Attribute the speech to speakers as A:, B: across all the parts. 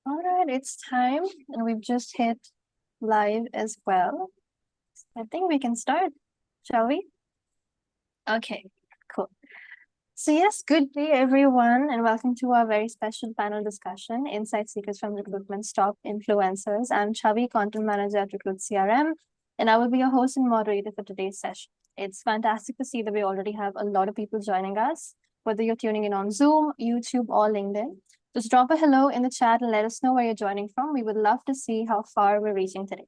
A: All right, it's time, and we've just hit live as well. I think we can start, shall we? Okay, cool. So yes, good day everyone, and welcome to our very special panel discussion, Insight Seekers from Recruitment's Top Influencers. I'm Chavi, Content Manager at Recruit CRM, and I will be your host and moderator for today's session. It's fantastic to see that we already have a lot of people joining us, whether you're tuning in on Zoom, YouTube, or LinkedIn. Just drop a hello in the chat and let us know where you're joining from. We would love to see how far we're reaching today.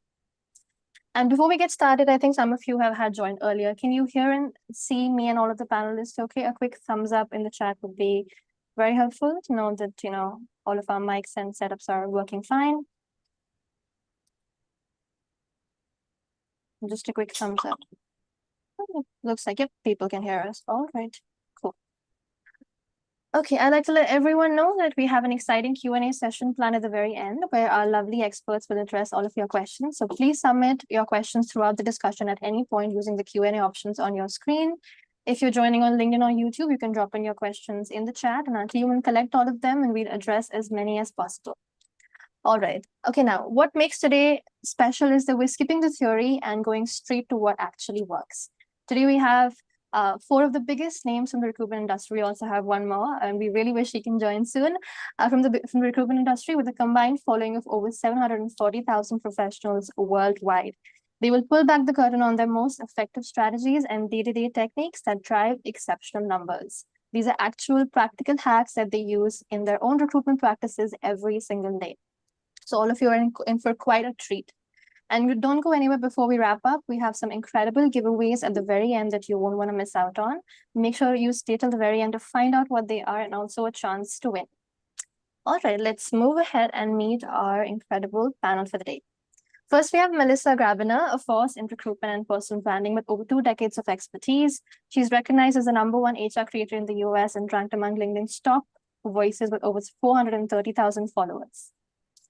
A: And before we get started, I think some of you have had joined earlier. Can you hear and see me and all of the panelists? Okay, a quick thumbs up in the chat would be very helpful to know that, all of our mics and setups are working fine. Just a quick thumbs up. Looks like, yep, people can hear us. All right, cool. Okay, I'd like to let everyone know that we have an exciting Q&A session planned at the very end where our lovely experts will address all of your questions. So please submit your questions throughout the discussion at any point using the Q&A options on your screen. If you're joining on LinkedIn or YouTube, you can drop in your questions in the chat and our team will collect all of them and we'll address as many as possible. All right. Okay, now what makes today special is that we're skipping the theory and going straight to what actually works. Today we have four of the biggest names from the recruitment industry. We also have one more, and we really wish he can join soon from the recruitment industry with a combined following of over 740,000 professionals worldwide. They will pull back the curtain on their most effective strategies and day-to-day techniques that drive exceptional numbers. These are actual practical hacks that they use in their own recruitment practices every single day. So all of you are in for quite a treat. And don't go anywhere before we wrap up. We have some incredible giveaways at the very end that you won't want to miss out on. Make sure you stay till the very end to find out what they are and also a chance to win. All right, let's move ahead and meet our incredible panel for the day. First, we have Melissa Grabiner, a force in recruitment and personal branding with over 2 decades of expertise. She's recognized as the #1 HR creator in the US and ranked among LinkedIn's top voices with over 430,000 followers.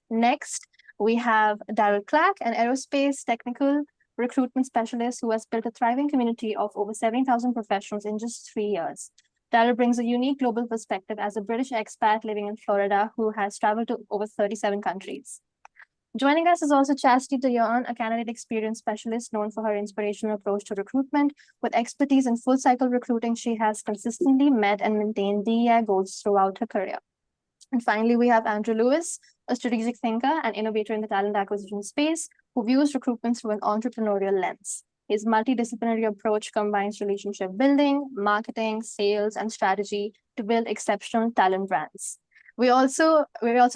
A: Next, we have Daryl Clark, an aerospace technical recruitment specialist who has built a thriving community of over 70,000 professionals in just 3 years. Daryl brings a unique global perspective as a British expat living in Florida who has traveled to over 37 countries. Joining us is also Chastity, a candidate experience specialist known for her inspirational approach to recruitment. With expertise in full cycle recruiting, she has consistently met and maintained DEI goals throughout her career. And finally, we have Andrew Lewis, a strategic thinker and innovator in the talent acquisition space who views recruitment through an entrepreneurial lens. His multidisciplinary approach combines relationship building, marketing, sales, and strategy to build exceptional talent brands. We also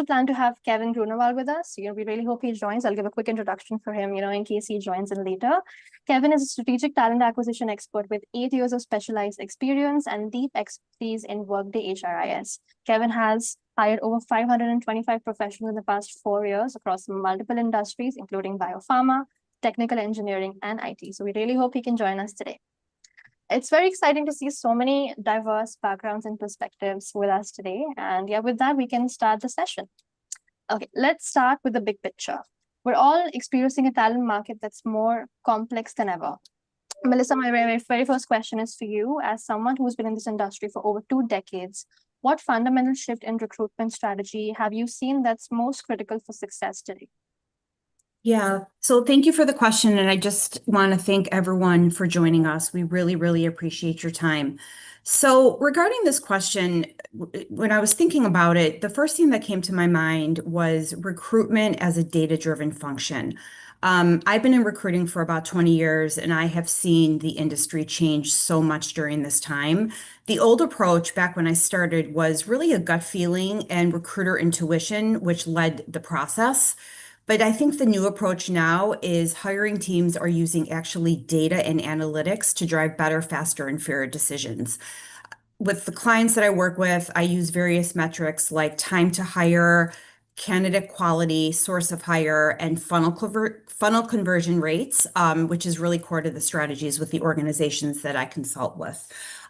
A: plan to have Kevin Grunewald with us. We really hope he joins. I'll give a quick introduction for him, in case he joins in later. Kevin is a strategic talent acquisition expert with 8 years of specialized experience and deep expertise in Workday HRIS. Kevin has hired over 525 professionals in the past 4 years across multiple industries, including biopharma, technical engineering, and IT. So we really hope he can join us today. It's very exciting to see so many diverse backgrounds and perspectives with us today. And yeah, with that, we can start the session. Okay, let's start with the big picture. We're all experiencing a talent market that's more complex than ever. Melissa, my very first question is for you. As someone who's been in this industry for over 2 decades, what fundamental shift in recruitment strategy have you seen that's most critical for success today?
B: Yeah, so thank you for the question. And I just want to thank everyone for joining us. We really, really appreciate your time. So regarding this question, when I was thinking about it, the first thing that came to my mind was recruitment as a data-driven function. I've been in recruiting for about 20 years, and I have seen the industry change so much during this time. The old approach back when I started was really a gut feeling and recruiter intuition, which led the process. But I think the new approach now is hiring teams are using actually data and analytics to drive better, faster, and fairer decisions. With the clients that I work with, I use various metrics like time to hire, candidate quality, source of hire, and funnel conversion rates, which is really core to the strategies with the organizations that I consult with.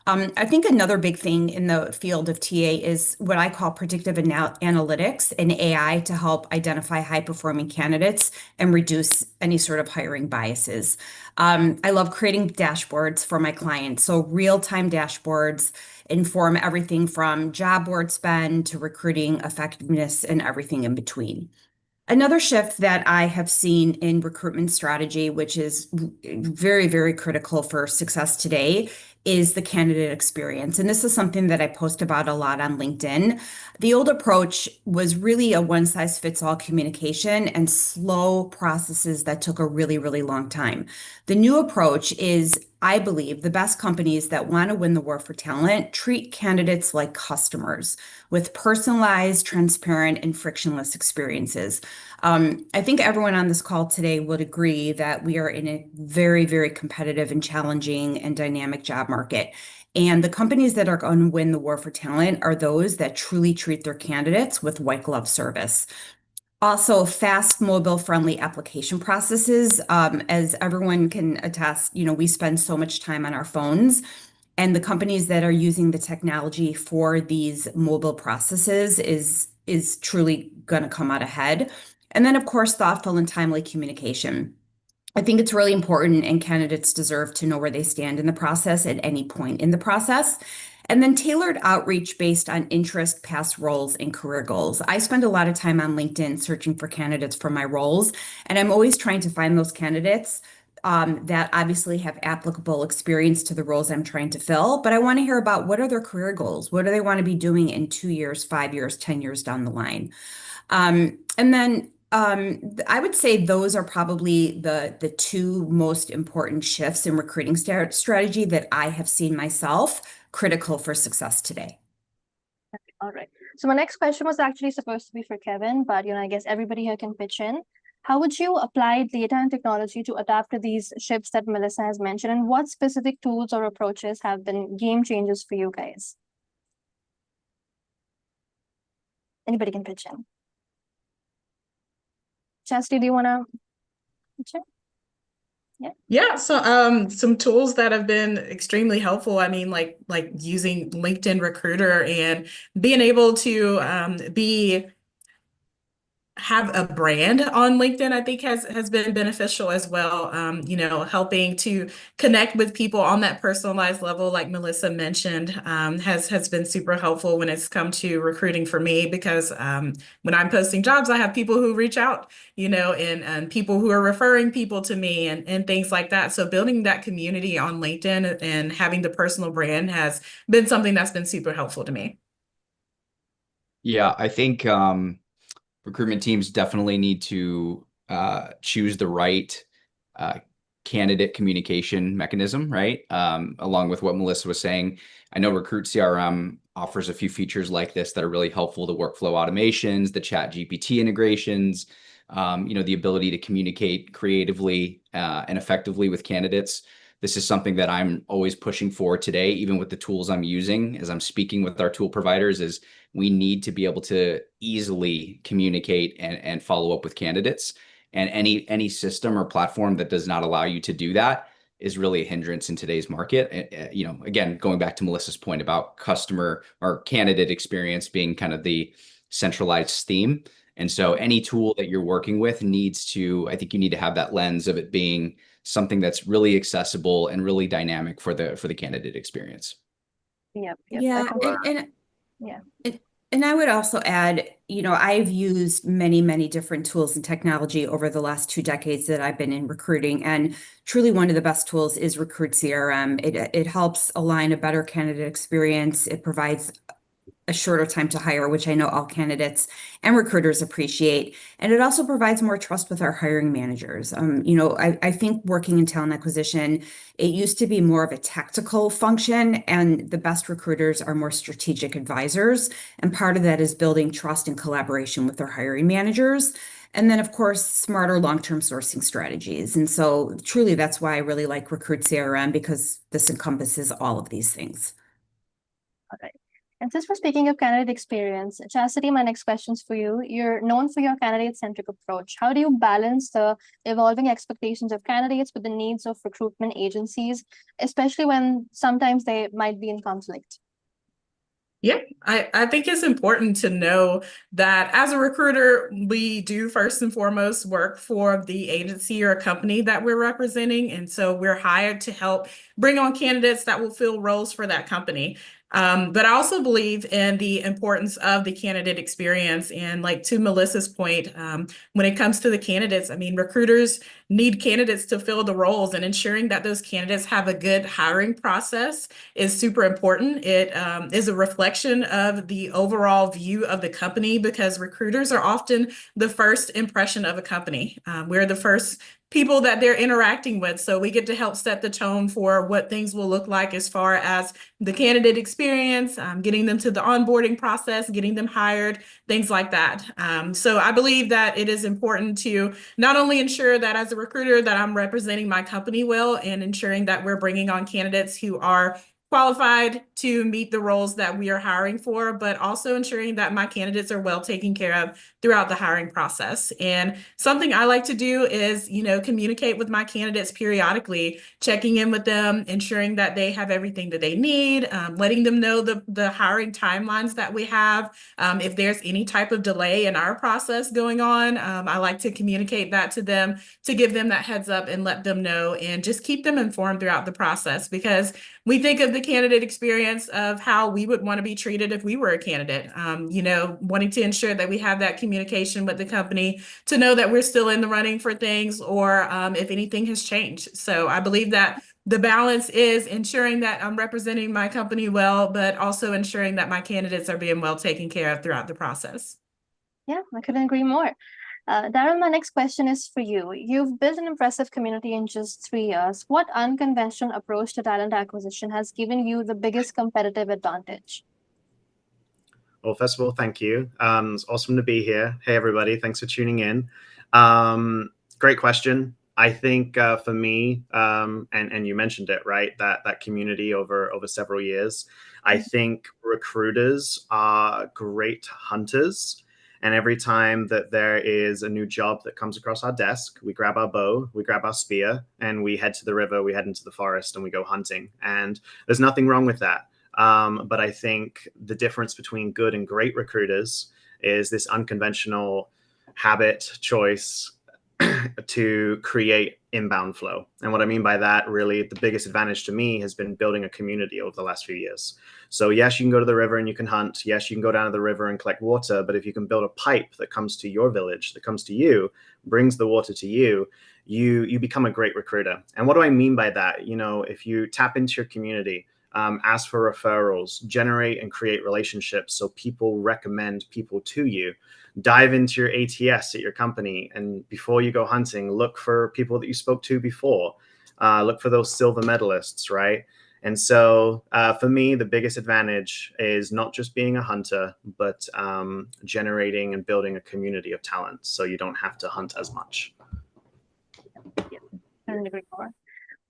B: I think another big thing in the field of TA is what I call predictive analytics and AI to help identify high-performing candidates and reduce any sort of hiring biases. I love creating dashboards for my clients, so real-time dashboards inform everything from job board spend to recruiting effectiveness and everything in between. Another shift that I have seen in recruitment strategy, which is very, very critical for success today, is the candidate experience. And this is something that I post about a lot on LinkedIn. The old approach was really a one size fits all communication and slow processes that took a really, really long time. The new approach is, I believe, the best companies that want to win the war for talent treat candidates like customers with personalized, transparent, and frictionless experiences. I think everyone on this call today would agree that we are in a very, very competitive and challenging and dynamic job market. And the companies that are going to win the war for talent are those that truly treat their candidates with white glove service. Also, fast, mobile-friendly application processes. As everyone can attest, we spend so much time on our phones, and the companies that are using the technology for these mobile processes is truly going to come out ahead. And then, of course, thoughtful and timely communication. I think it's really important, and candidates deserve to know where they stand in the process at any point in the process. And then tailored outreach based on interest, past roles, and career goals. I spend a lot of time on LinkedIn searching for candidates for my roles, and I'm always trying to find those candidates that obviously have applicable experience to the roles I'm trying to fill. But I want to hear about what are their career goals? What do they want to be doing in 2 years, 5 years, 10 years down the line? And then I would say those are probably the two most important shifts in recruiting strategy that I have seen myself critical for success today.
A: All right. So my next question was actually supposed to be for Kevin, but I guess everybody here can pitch in. How would you apply data and technology to adapt to these shifts that Melissa has mentioned, and what specific tools or approaches have been game changers for you guys? Anybody can pitch in. Chastity, do you want to pitch in?
C: Yeah, so some tools that have been extremely helpful. I mean, like using LinkedIn Recruiter and being able to have a brand on LinkedIn, I think has been beneficial as well. Helping to connect with people on that personalized level, like Melissa mentioned, has been super helpful when it's come to recruiting for me, because when I'm posting jobs, I have people who reach out, and people who are referring people to me and things like that. So building that community on LinkedIn and having the personal brand has been something that's been super helpful to me.
D: Yeah, I think recruitment teams definitely need to choose the right candidate communication mechanism, right? Along with what Melissa was saying, I know Recruit CRM offers a few features like this that are really helpful: the workflow automations, the chat GPT integrations, the ability to communicate creatively and effectively with candidates. This is something that I'm always pushing for today, even with the tools I'm using as I'm speaking with our tool providers, is we need to be able to easily communicate and follow up with candidates. And any system or platform that does not allow you to do that is really a hindrance in today's market. Again, going back to Melissa's point about customer or candidate experience being kind of the centralized theme. And so any tool that you're working with I think you need to have that lens of it being something that's really accessible and really dynamic for the candidate experience.
A: Yep.
B: Yeah,
A: Yeah.
B: And I would also add, I've used many, many different tools and technology over the last 2 decades that I've been in recruiting. And truly one of the best tools is Recruit CRM. It helps align a better candidate experience. It provides a shorter time to hire, which I know all candidates and recruiters appreciate. And it also provides more trust with our hiring managers. I think working in talent acquisition, it used to be more of a tactical function, and the best recruiters are more strategic advisors. And part of that is building trust and collaboration with their hiring managers. And then, of course, smarter long-term sourcing strategies. And so truly, that's why I really like Recruit CRM, because this encompasses all of these things.
A: All right. And since we're speaking of candidate experience, Chastity, my next question's for you. You're known for your candidate-centric approach. How do you balance the evolving expectations of candidates with the needs of recruitment agencies, especially when sometimes they might be in conflict?
C: Yeah, I think it's important to know that as a recruiter, we do first and foremost work for the agency or company that we're representing. And so we're hired to help bring on candidates that will fill roles for that company. But I also believe in the importance of the candidate experience. And like to Melissa's point, when it comes to the candidates, I mean, recruiters need candidates to fill the roles, and ensuring that those candidates have a good hiring process is super important. It is a reflection of the overall view of the company, because recruiters are often the first impression of a company. We're the first people that they're interacting with. So we get to help set the tone for what things will look like as far as the candidate experience, getting them to the onboarding process, getting them hired, things like that. So I believe that it is important to not only ensure that as a recruiter that I'm representing my company well, and ensuring that we're bringing on candidates who are qualified to meet the roles that we are hiring for, but also ensuring that my candidates are well taken care of throughout the hiring process. And something I like to do is, communicate with my candidates periodically, checking in with them, ensuring that they have everything that they need, letting them know the hiring timelines that we have. If there's any type of delay in our process going on, I like to communicate that to them, to give them that heads up and let them know, and just keep them informed throughout the process, because we think of the candidate experience of how we would want to be treated if we were a candidate, wanting to ensure that we have that communication with the company to know that we're still in the running for things, or if anything has changed. So I believe that the balance is ensuring that I'm representing my company well, but also ensuring that my candidates are being well taken care of throughout the process.
A: Yeah, I couldn't agree more. Daryl, my next question is for you. You've built an impressive community in just 3 years. What unconventional approach to talent acquisition has given you the biggest competitive advantage?
E: Well, first of all, thank you. It's awesome to be here. Hey, everybody. Thanks for tuning in. Great question. I think for me, and you mentioned it, right, that community over several years, I think recruiters are great hunters. And every time that there is a new job that comes across our desk, we grab our bow, we grab our spear, and we head to the river, we head into the forest, and we go hunting. And there's nothing wrong with that. But I think the difference between good and great recruiters is this unconventional habit choice to create inbound flow. And what I mean by that, really, the biggest advantage to me has been building a community over the last few years. So yes, you can go to the river and you can hunt. Yes, you can go down to the river and collect water. But if you can build a pipe that comes to your village, that comes to you, brings the water to you, you become a great recruiter. And what do I mean by that? If you tap into your community, ask for referrals, generate and create relationships so people recommend people to you, dive into your ATS at your company, and before you go hunting, look for people that you spoke to before. Look for those silver medalists, right? And so for me, the biggest advantage is not just being a hunter, but generating and building a community of talent so you don't have to hunt as much.
A: Yeah, I couldn't agree more.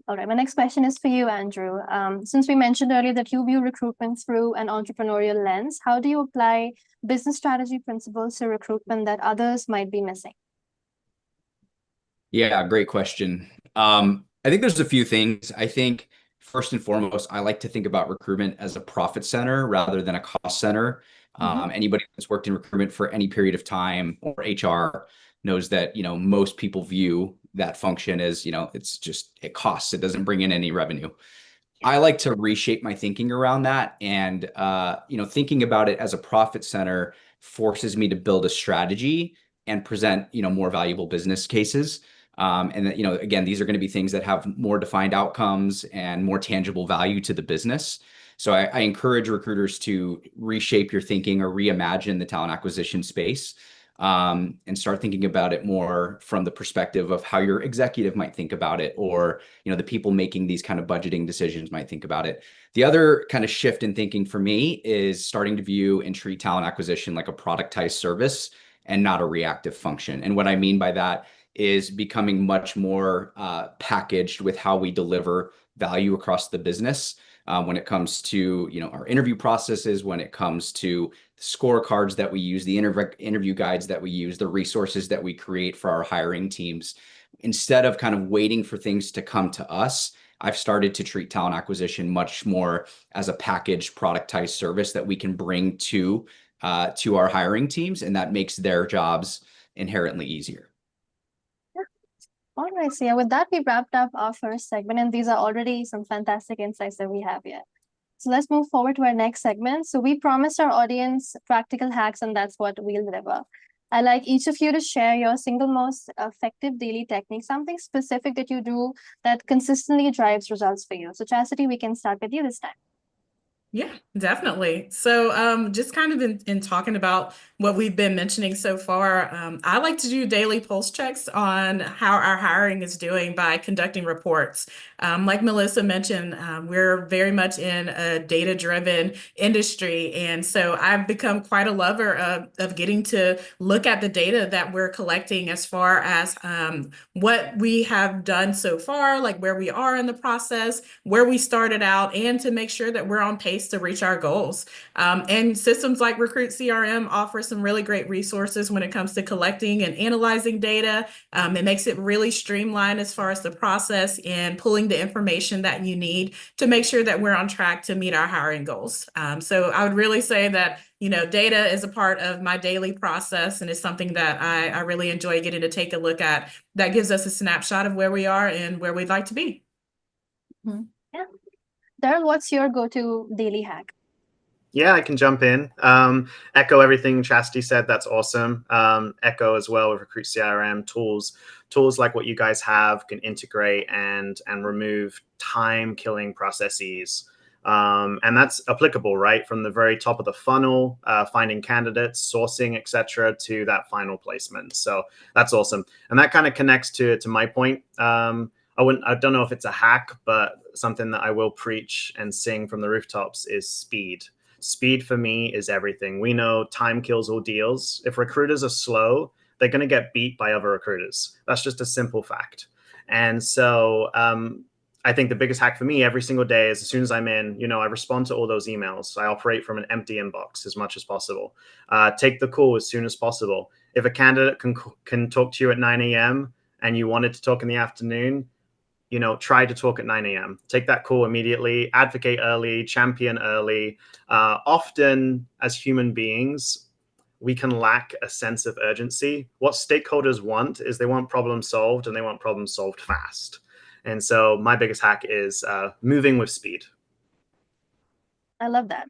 A: All right, my next question is for you, Andrew. Since we mentioned earlier that you view recruitment through an entrepreneurial lens, how do you apply business strategy principles to recruitment that others might be missing?
D: Yeah, great question. I think there's a few things. I think first and foremost, I like to think about recruitment as a profit center rather than a cost center. Anybody that's worked in recruitment for any period of time, or HR, knows that, most people view that function as, it costs, it doesn't bring in any revenue. I like to reshape my thinking around that. And, thinking about it as a profit center forces me to build a strategy and present, more valuable business cases. And that, again, these are going to be things that have more defined outcomes and more tangible value to the business. So I encourage recruiters to reshape your thinking or reimagine the talent acquisition space, and start thinking about it more from the perspective of how your executive might think about it, or, the people making these kind of budgeting decisions might think about it. The other kind of shift in thinking for me is starting to view and treat talent acquisition like a productized service and not a reactive function. And what I mean by that is becoming much more packaged with how we deliver value across the business, when it comes to our interview processes, when it comes to the scorecards that we use, the interview guides that we use, the resources that we create for our hiring teams. Instead of kind of waiting for things to come to us, I've started to treat talent acquisition much more as a packaged, productized service that we can bring to our hiring teams, and that makes their jobs inherently easier.
A: All right, so yeah, with that, we wrapped up our first segment, and these are already some fantastic insights that we have here. So let's move forward to our next segment. So we promised our audience practical hacks, and that's what we'll deliver. I'd like each of you to share your single most effective daily technique, something specific that you do that consistently drives results for you. So Chastity, we can start with you this time.
C: Yeah, definitely. So just kind of in talking about what we've been mentioning so far, I like to do daily pulse checks on how our hiring is doing by conducting reports. Like Melissa mentioned, we're very much in a data-driven industry. And so I've become quite a lover of getting to look at the data that we're collecting as far as what we have done so far, like where we are in the process, where we started out, and to make sure that we're on pace to reach our goals. And systems like Recruit CRM offer some really great resources when it comes to collecting and analyzing data. It makes it really streamlined as far as the process and pulling the information that you need to make sure that we're on track to meet our hiring goals. So I would really say that, data is a part of my daily process, and it's something that I really enjoy getting to take a look at. That gives us a snapshot of where we are and where we'd like to be.
A: Yeah. Daryl, what's your go-to daily hack?
E: Yeah, I can jump in. Echo everything Chastity said. That's awesome. Echo as well with Recruit CRM tools like what you guys have can integrate and remove time-killing processes. And that's applicable, right? From the very top of the funnel, finding candidates, sourcing, etc., to that final placement. So that's awesome. And that kind of connects to my point. I don't know if it's a hack, but something that I will preach and sing from the rooftops is speed. Speed for me is everything. We know time kills all deals. If recruiters are slow, they're going to get beat by other recruiters. That's just a simple fact. And so I think the biggest hack for me every single day is as soon as I'm in, I respond to all those emails. I operate from an empty inbox as much as possible. Take the call as soon as possible. If a candidate can talk to you at 9 a.m. and you wanted to talk in the afternoon, try to talk at 9 a.m. Take that call immediately, advocate early, champion early. Often as human beings, we can lack a sense of urgency. What stakeholders want is they want problems solved, and they want problems solved fast. And so my biggest hack is moving with speed.
A: I love that.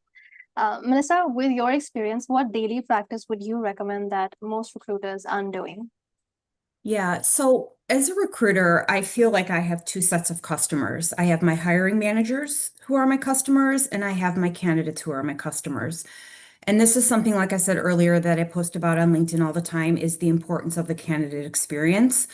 A: Melissa, with your experience, what daily practice would you recommend that most recruiters aren't doing?
B: Yeah, so as a recruiter, I feel like I have two sets of customers. I have my hiring managers who are my customers, and I have my candidates who are my customers. And this is something, like I said earlier, that I post about on LinkedIn all the time, is the importance of the candidate experience.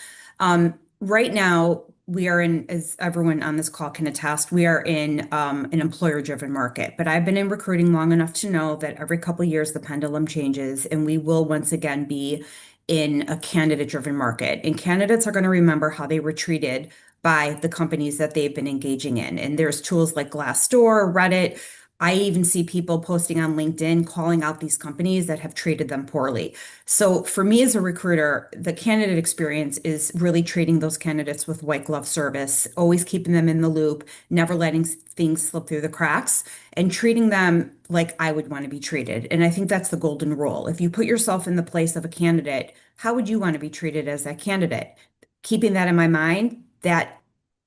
B: Right now, we are in, as everyone on this call can attest, we are in an employer-driven market. But I've been in recruiting long enough to know that every couple of years the pendulum changes, and we will once again be in a candidate-driven market. And candidates are going to remember how they were treated by the companies that they've been engaging in. And there's tools like Glassdoor, Reddit. I even see people posting on LinkedIn calling out these companies that have treated them poorly. So for me as a recruiter, the candidate experience is really treating those candidates with white glove service, always keeping them in the loop, never letting things slip through the cracks, and treating them like I would want to be treated. And I think that's the golden rule. If you put yourself in the place of a candidate, how would you want to be treated as that candidate? Keeping that in my mind, that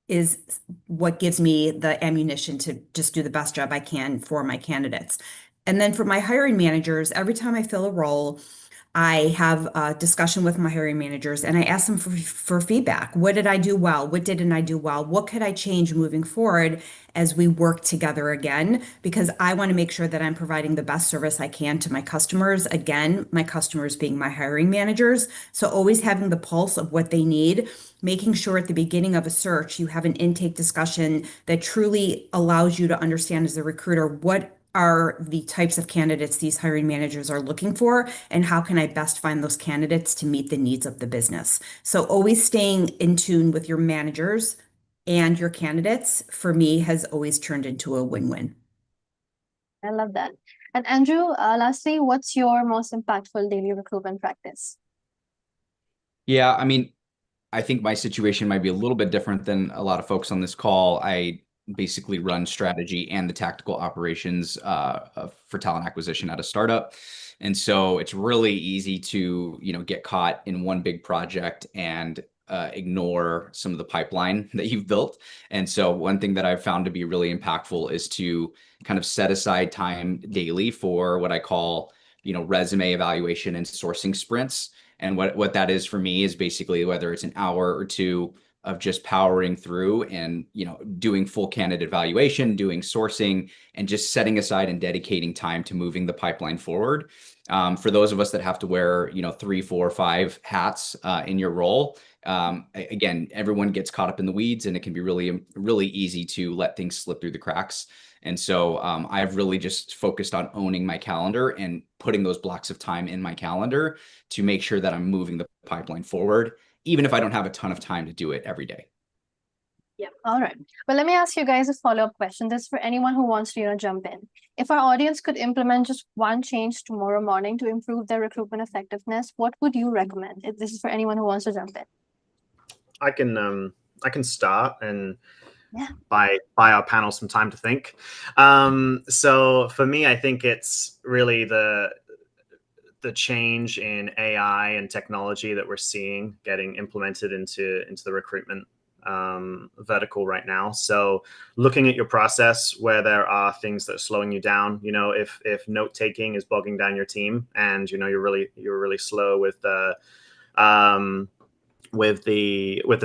B: is what gives me the ammunition to just do the best job I can for my candidates. And then for my hiring managers, every time I fill a role, I have a discussion with my hiring managers and I ask them for feedback. What did I do well? What didn't I do well? What could I change moving forward as we work together again? Because I want to make sure that I'm providing the best service I can to my customers. Again, my customers being my hiring managers. So always having the pulse of what they need, making sure at the beginning of a search, you have an intake discussion that truly allows you to understand as a recruiter what are the types of candidates these hiring managers are looking for, and how can I best find those candidates to meet the needs of the business. So always staying in tune with your managers and your candidates, for me, has always turned into a win-win.
A: I love that. And Andrew, lastly, what's your most impactful daily recruitment practice?
D: Yeah, I mean, I think my situation might be a little bit different than a lot of folks on this call. I basically run strategy and the tactical operations for talent acquisition at a startup. And so it's really easy to, get caught in one big project and ignore some of the pipeline that you've built. And so one thing that I've found to be really impactful is to kind of set aside time daily for what I call, resume evaluation and sourcing sprints. And what that is for me is basically whether it's an hour or two of just powering through and, doing full candidate evaluation, doing sourcing, and just setting aside and dedicating time to moving the pipeline forward. For those of us that have to wear, 3, 4, 5 hats in your role, again, everyone gets caught up in the weeds, and it can be really, really easy to let things slip through the cracks. And so I've really just focused on owning my calendar and putting those blocks of time in my calendar to make sure that I'm moving the pipeline forward, even if I don't have a ton of time to do it every day.
A: Yeah. All right. Well, let me ask you guys a follow-up question. This is for anyone who wants to, jump in. If our audience could implement just one change tomorrow morning to improve their recruitment effectiveness, what would you recommend? If this is for anyone who wants to jump in.
E: I can start and
A: Yeah.
E: buy our panel some time to think. So for me, I think it's really the change in AI and technology that we're seeing getting implemented into the recruitment vertical right now. So looking at your process where there are things that are slowing you down, if note taking is bogging down your team, and you're really slow with the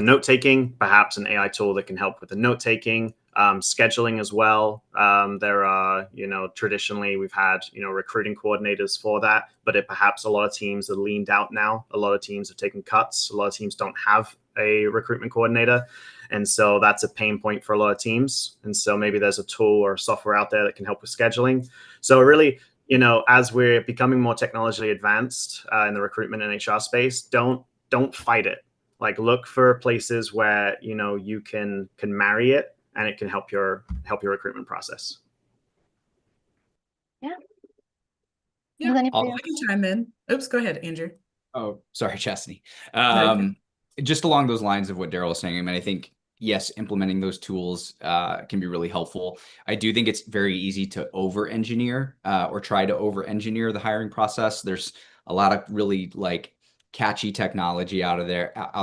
E: note taking, perhaps an AI tool that can help with the note taking. Scheduling as well. There are, traditionally we've had, recruiting coordinators for that, but perhaps a lot of teams are leaned out now. A lot of teams have taken cuts. A lot of teams don't have a recruitment coordinator. And so that's a pain point for a lot of teams. And so maybe there's a tool or software out there that can help with scheduling. So really, as we're becoming more technologically advanced in the recruitment and HR space, don't fight it. Like, look for places where, you can marry it, and it can help your recruitment process.
A: Yeah.
C: Yeah,
A: Does
C: I
A: anybody else?
C: can chime in. Oops, go ahead, Andrew.
D: Oh, sorry, Chastity.
C: Okay.
D: Just along those lines of what Daryl was saying, I mean, I think, yes, implementing those tools can be really helpful. I do think it's very easy to over-engineer or try to over-engineer the hiring process. There's a lot of really catchy technology out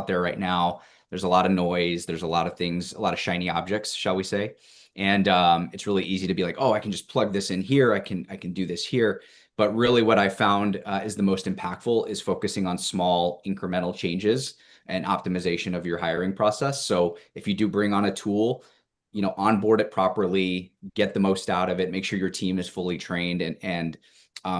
D: there right now. There's a lot of noise. There's a lot of things, a lot of shiny objects, shall we say. And it's really easy to be like, oh, I can just plug this in here. I can do this here. But really what I found is the most impactful is focusing on small incremental changes and optimization of your hiring process. So if you do bring on a tool, onboard it properly, get the most out of it, make sure your team is fully trained and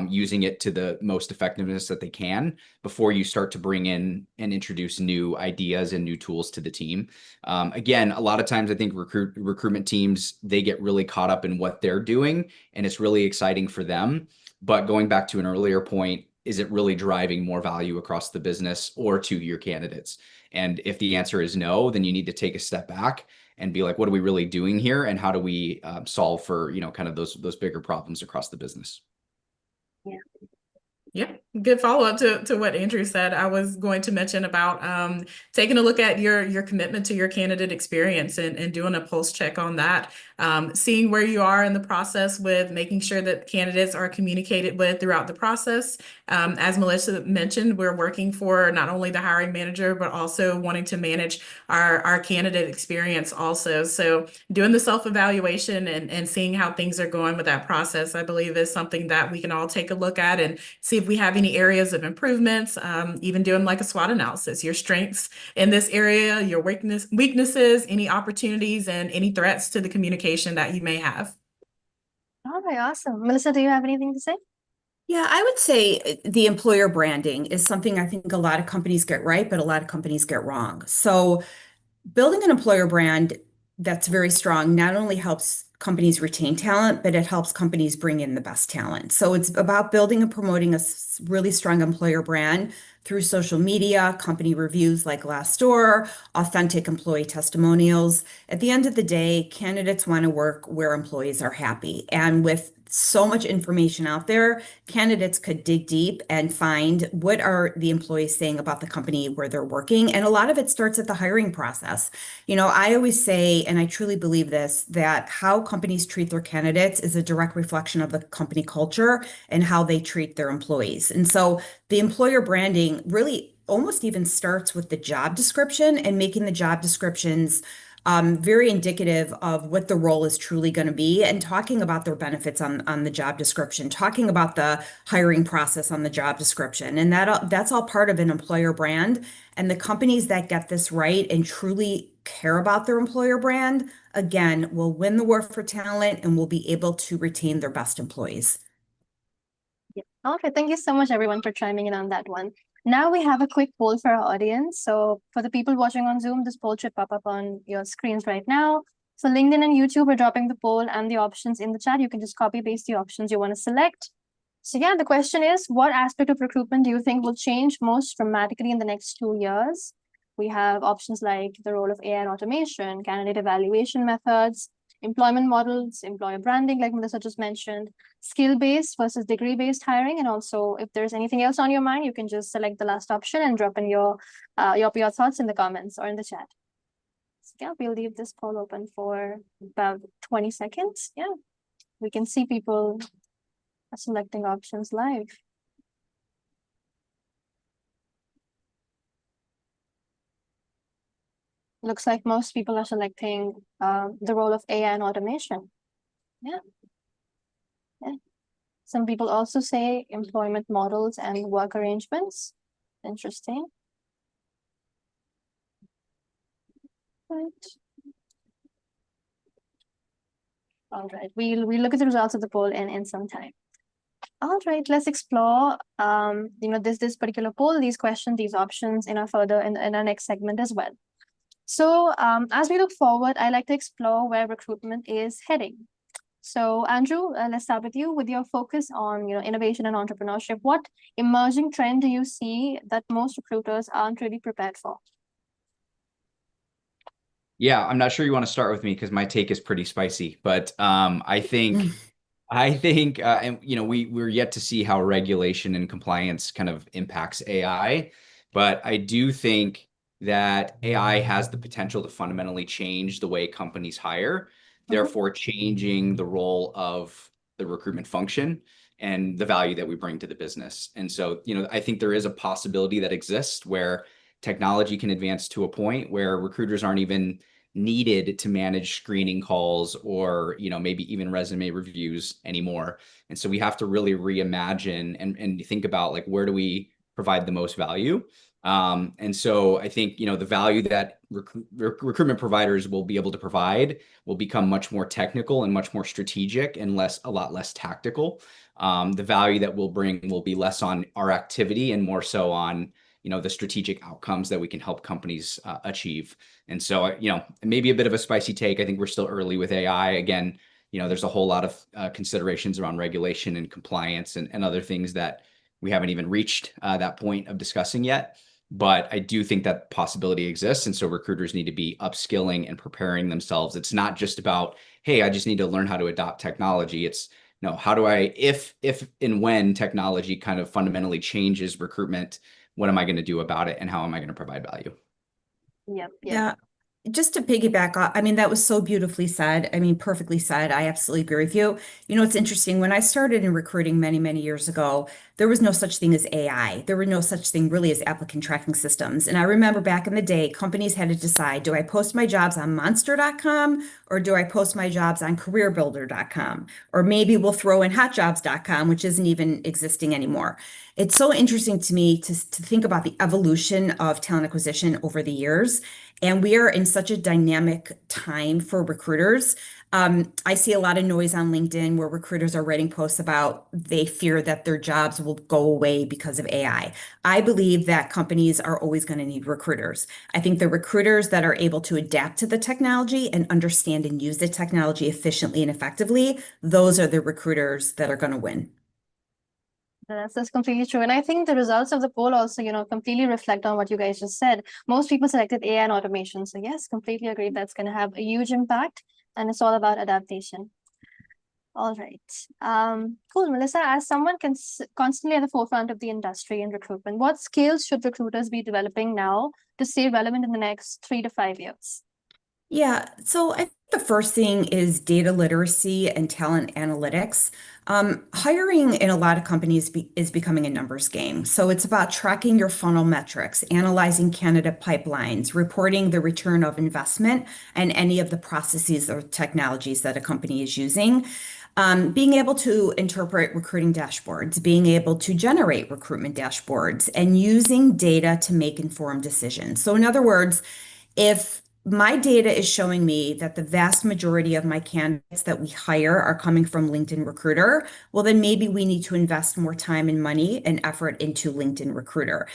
D: using it to the most effectiveness that they can before you start to bring in and introduce new ideas and new tools to the team. Again, a lot of times I think recruitment teams, they get really caught up in what they're doing, and it's really exciting for them. But going back to an earlier point, is it really driving more value across the business or to your candidates? And if the answer is no, then you need to take a step back and be like, what are we really doing here? And how do we solve for, kind of those bigger problems across the business?
A: Yeah.
C: Yeah, good follow-up to what Andrew said. I was going to mention about taking a look at your commitment to your candidate experience and doing a pulse check on that, seeing where you are in the process with making sure that candidates are communicated with throughout the process. As Melissa mentioned, we're working for not only the hiring manager, but also wanting to manage our candidate experience also. So doing the self-evaluation and seeing how things are going with that process, I believe is something that we can all take a look at and see if we have any areas of improvements, even doing like a SWOT analysis, your strengths in this area, your weaknesses, any opportunities, and any threats to the communication that you may have.
A: All right, awesome. Melissa, do you have anything to say?
B: Yeah, I would say the employer branding is something I think a lot of companies get right, but a lot of companies get wrong. So building an employer brand that's very strong not only helps companies retain talent, but it helps companies bring in the best talent. So it's about building and promoting a really strong employer brand through social media, company reviews like Glassdoor, authentic employee testimonials. At the end of the day, candidates want to work where employees are happy. And with so much information out there, candidates could dig deep and find what are the employees saying about the company where they're working. And a lot of it starts at the hiring process. I always say, and I truly believe this, that how companies treat their candidates is a direct reflection of the company culture and how they treat their employees. And so the employer branding really almost even starts with the job description and making the job descriptions very indicative of what the role is truly going to be, and talking about their benefits on the job description, talking about the hiring process on the job description. And that's all part of an employer brand. And the companies that get this right and truly care about their employer brand, again, will win the war for talent and will be able to retain their best employees.
A: Yeah. Okay, thank you so much, everyone, for chiming in on that one. Now we have a quick poll for our audience. So for the people watching on Zoom, this poll should pop up on your screens right now. For LinkedIn and YouTube, we're dropping the poll and the options in the chat. You can just copy paste the options you want to select. So yeah, the question is, what aspect of recruitment do you think will change most dramatically in the next 2 years? We have options like the role of AI and automation, candidate evaluation methods, employment models, employer branding, like Melissa just mentioned, skill-based versus degree-based hiring. And also, if there's anything else on your mind, you can just select the last option and drop in your thoughts in the comments or in the chat. So yeah, we'll leave this poll open for about 20 seconds. Yeah, we can see people selecting options live. Looks like most people are selecting the role of AI and automation. Yeah. Yeah. Some people also say employment models and work arrangements. Interesting. Right. All right. We'll look at the results of the poll in some time. All right, let's explore this particular poll, these questions, these options in our next segment as well. So as we look forward, I like to explore where recruitment is heading. So Andrew, let's start with you. With your focus on innovation and entrepreneurship, what emerging trend do you see that most recruiters aren't really prepared for?
D: Yeah, I'm not sure you want to start with me because my take is pretty spicy, but I think and we're yet to see how regulation and compliance kind of impacts AI, but I do think that AI has the potential to fundamentally change the way companies hire, therefore changing the role of the recruitment function and the value that we bring to the business. And so, I think there is a possibility that exists where technology can advance to a point where recruiters aren't even needed to manage screening calls or maybe even resume reviews anymore. And so we have to really reimagine and think about, like, where do we provide the most value? And so I think the value that recruitment providers will be able to provide will become much more technical and much more strategic and a lot less tactical. The value that we'll bring will be less on our activity and more so on the strategic outcomes that we can help companies achieve. And so, maybe a bit of a spicy take. I think we're still early with AI. Again, there's a whole lot of considerations around regulation and compliance and other things that we haven't even reached that point of discussing yet. But I do think that possibility exists. And so recruiters need to be upskilling and preparing themselves. It's not just about, hey, I just need to learn how to adopt technology. It's, no, how do I, if and when technology kind of fundamentally changes recruitment, what am I going to do about it and how am I going to provide value?
A: Yep.
B: Yeah. Just to piggyback off, that was so beautifully said. Perfectly said. I absolutely agree with you. It's interesting. When I started in recruiting many, many years ago, there was no such thing as AI. There were no such thing really as applicant tracking systems. And I remember back in the day, companies had to decide, do I post my jobs on monster.com or do I post my jobs on careerbuilder.com? Or maybe we'll throw in hotjobs.com, which isn't even existing anymore. It's so interesting to me to think about the evolution of talent acquisition over the years. And we are in such a dynamic time for recruiters. I see a lot of noise on LinkedIn where recruiters are writing posts about they fear that their jobs will go away because of AI. I believe that companies are always going to need recruiters. I think the recruiters that are able to adapt to the technology and understand and use the technology efficiently and effectively, those are the recruiters that are going to win.
A: That's completely true. And I think the results of the poll also, completely reflect on what you guys just said. Most people selected AI and automation. So yes, completely agree. That's going to have a huge impact. And it's all about adaptation. All right. Cool. Melissa, as someone constantly at the forefront of the industry in recruitment, what skills should recruiters be developing now to stay relevant in the next 3 to 5 years?
B: Yeah, so I think the first thing is data literacy and talent analytics. Hiring in a lot of companies is becoming a numbers game. So it's about tracking your funnel metrics, analyzing candidate pipelines, reporting the return of investment, and any of the processes or technologies that a company is using. Being able to interpret recruiting dashboards, being able to generate recruitment dashboards, and using data to make informed decisions. So in other words, if my data is showing me that the vast majority of my candidates that we hire are coming from LinkedIn Recruiter, well, then maybe we need to invest more time and money and effort into LinkedIn Recruiter.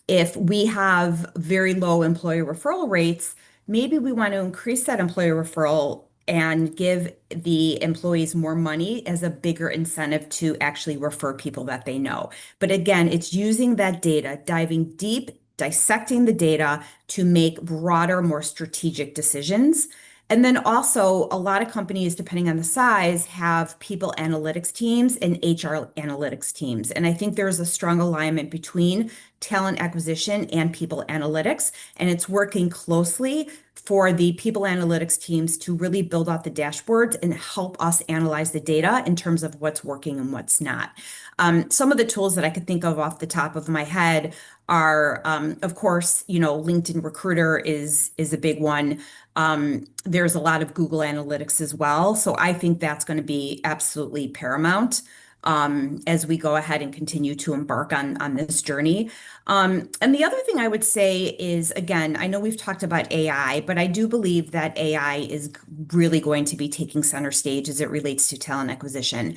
B: If we have very low employer referral rates, maybe we want to increase that employer referral and give the employees more money as a bigger incentive to actually refer people that they know. But again, it's using that data, diving deep, dissecting the data to make broader, more strategic decisions. And then also, a lot of companies, depending on the size, have people analytics teams and HR analytics teams. And I think there's a strong alignment between talent acquisition and people analytics. And it's working closely for the people analytics teams to really build out the dashboards and help us analyze the data in terms of what's working and what's not. Some of the tools that I could think of off the top of my head are, of course, LinkedIn Recruiter is a big one. There's a lot of Google Analytics as well. So I think that's going to be absolutely paramount as we go ahead and continue to embark on this journey. And the other thing I would say is, again, I know we've talked about AI, but I do believe that AI is really going to be taking center stage as it relates to talent acquisition.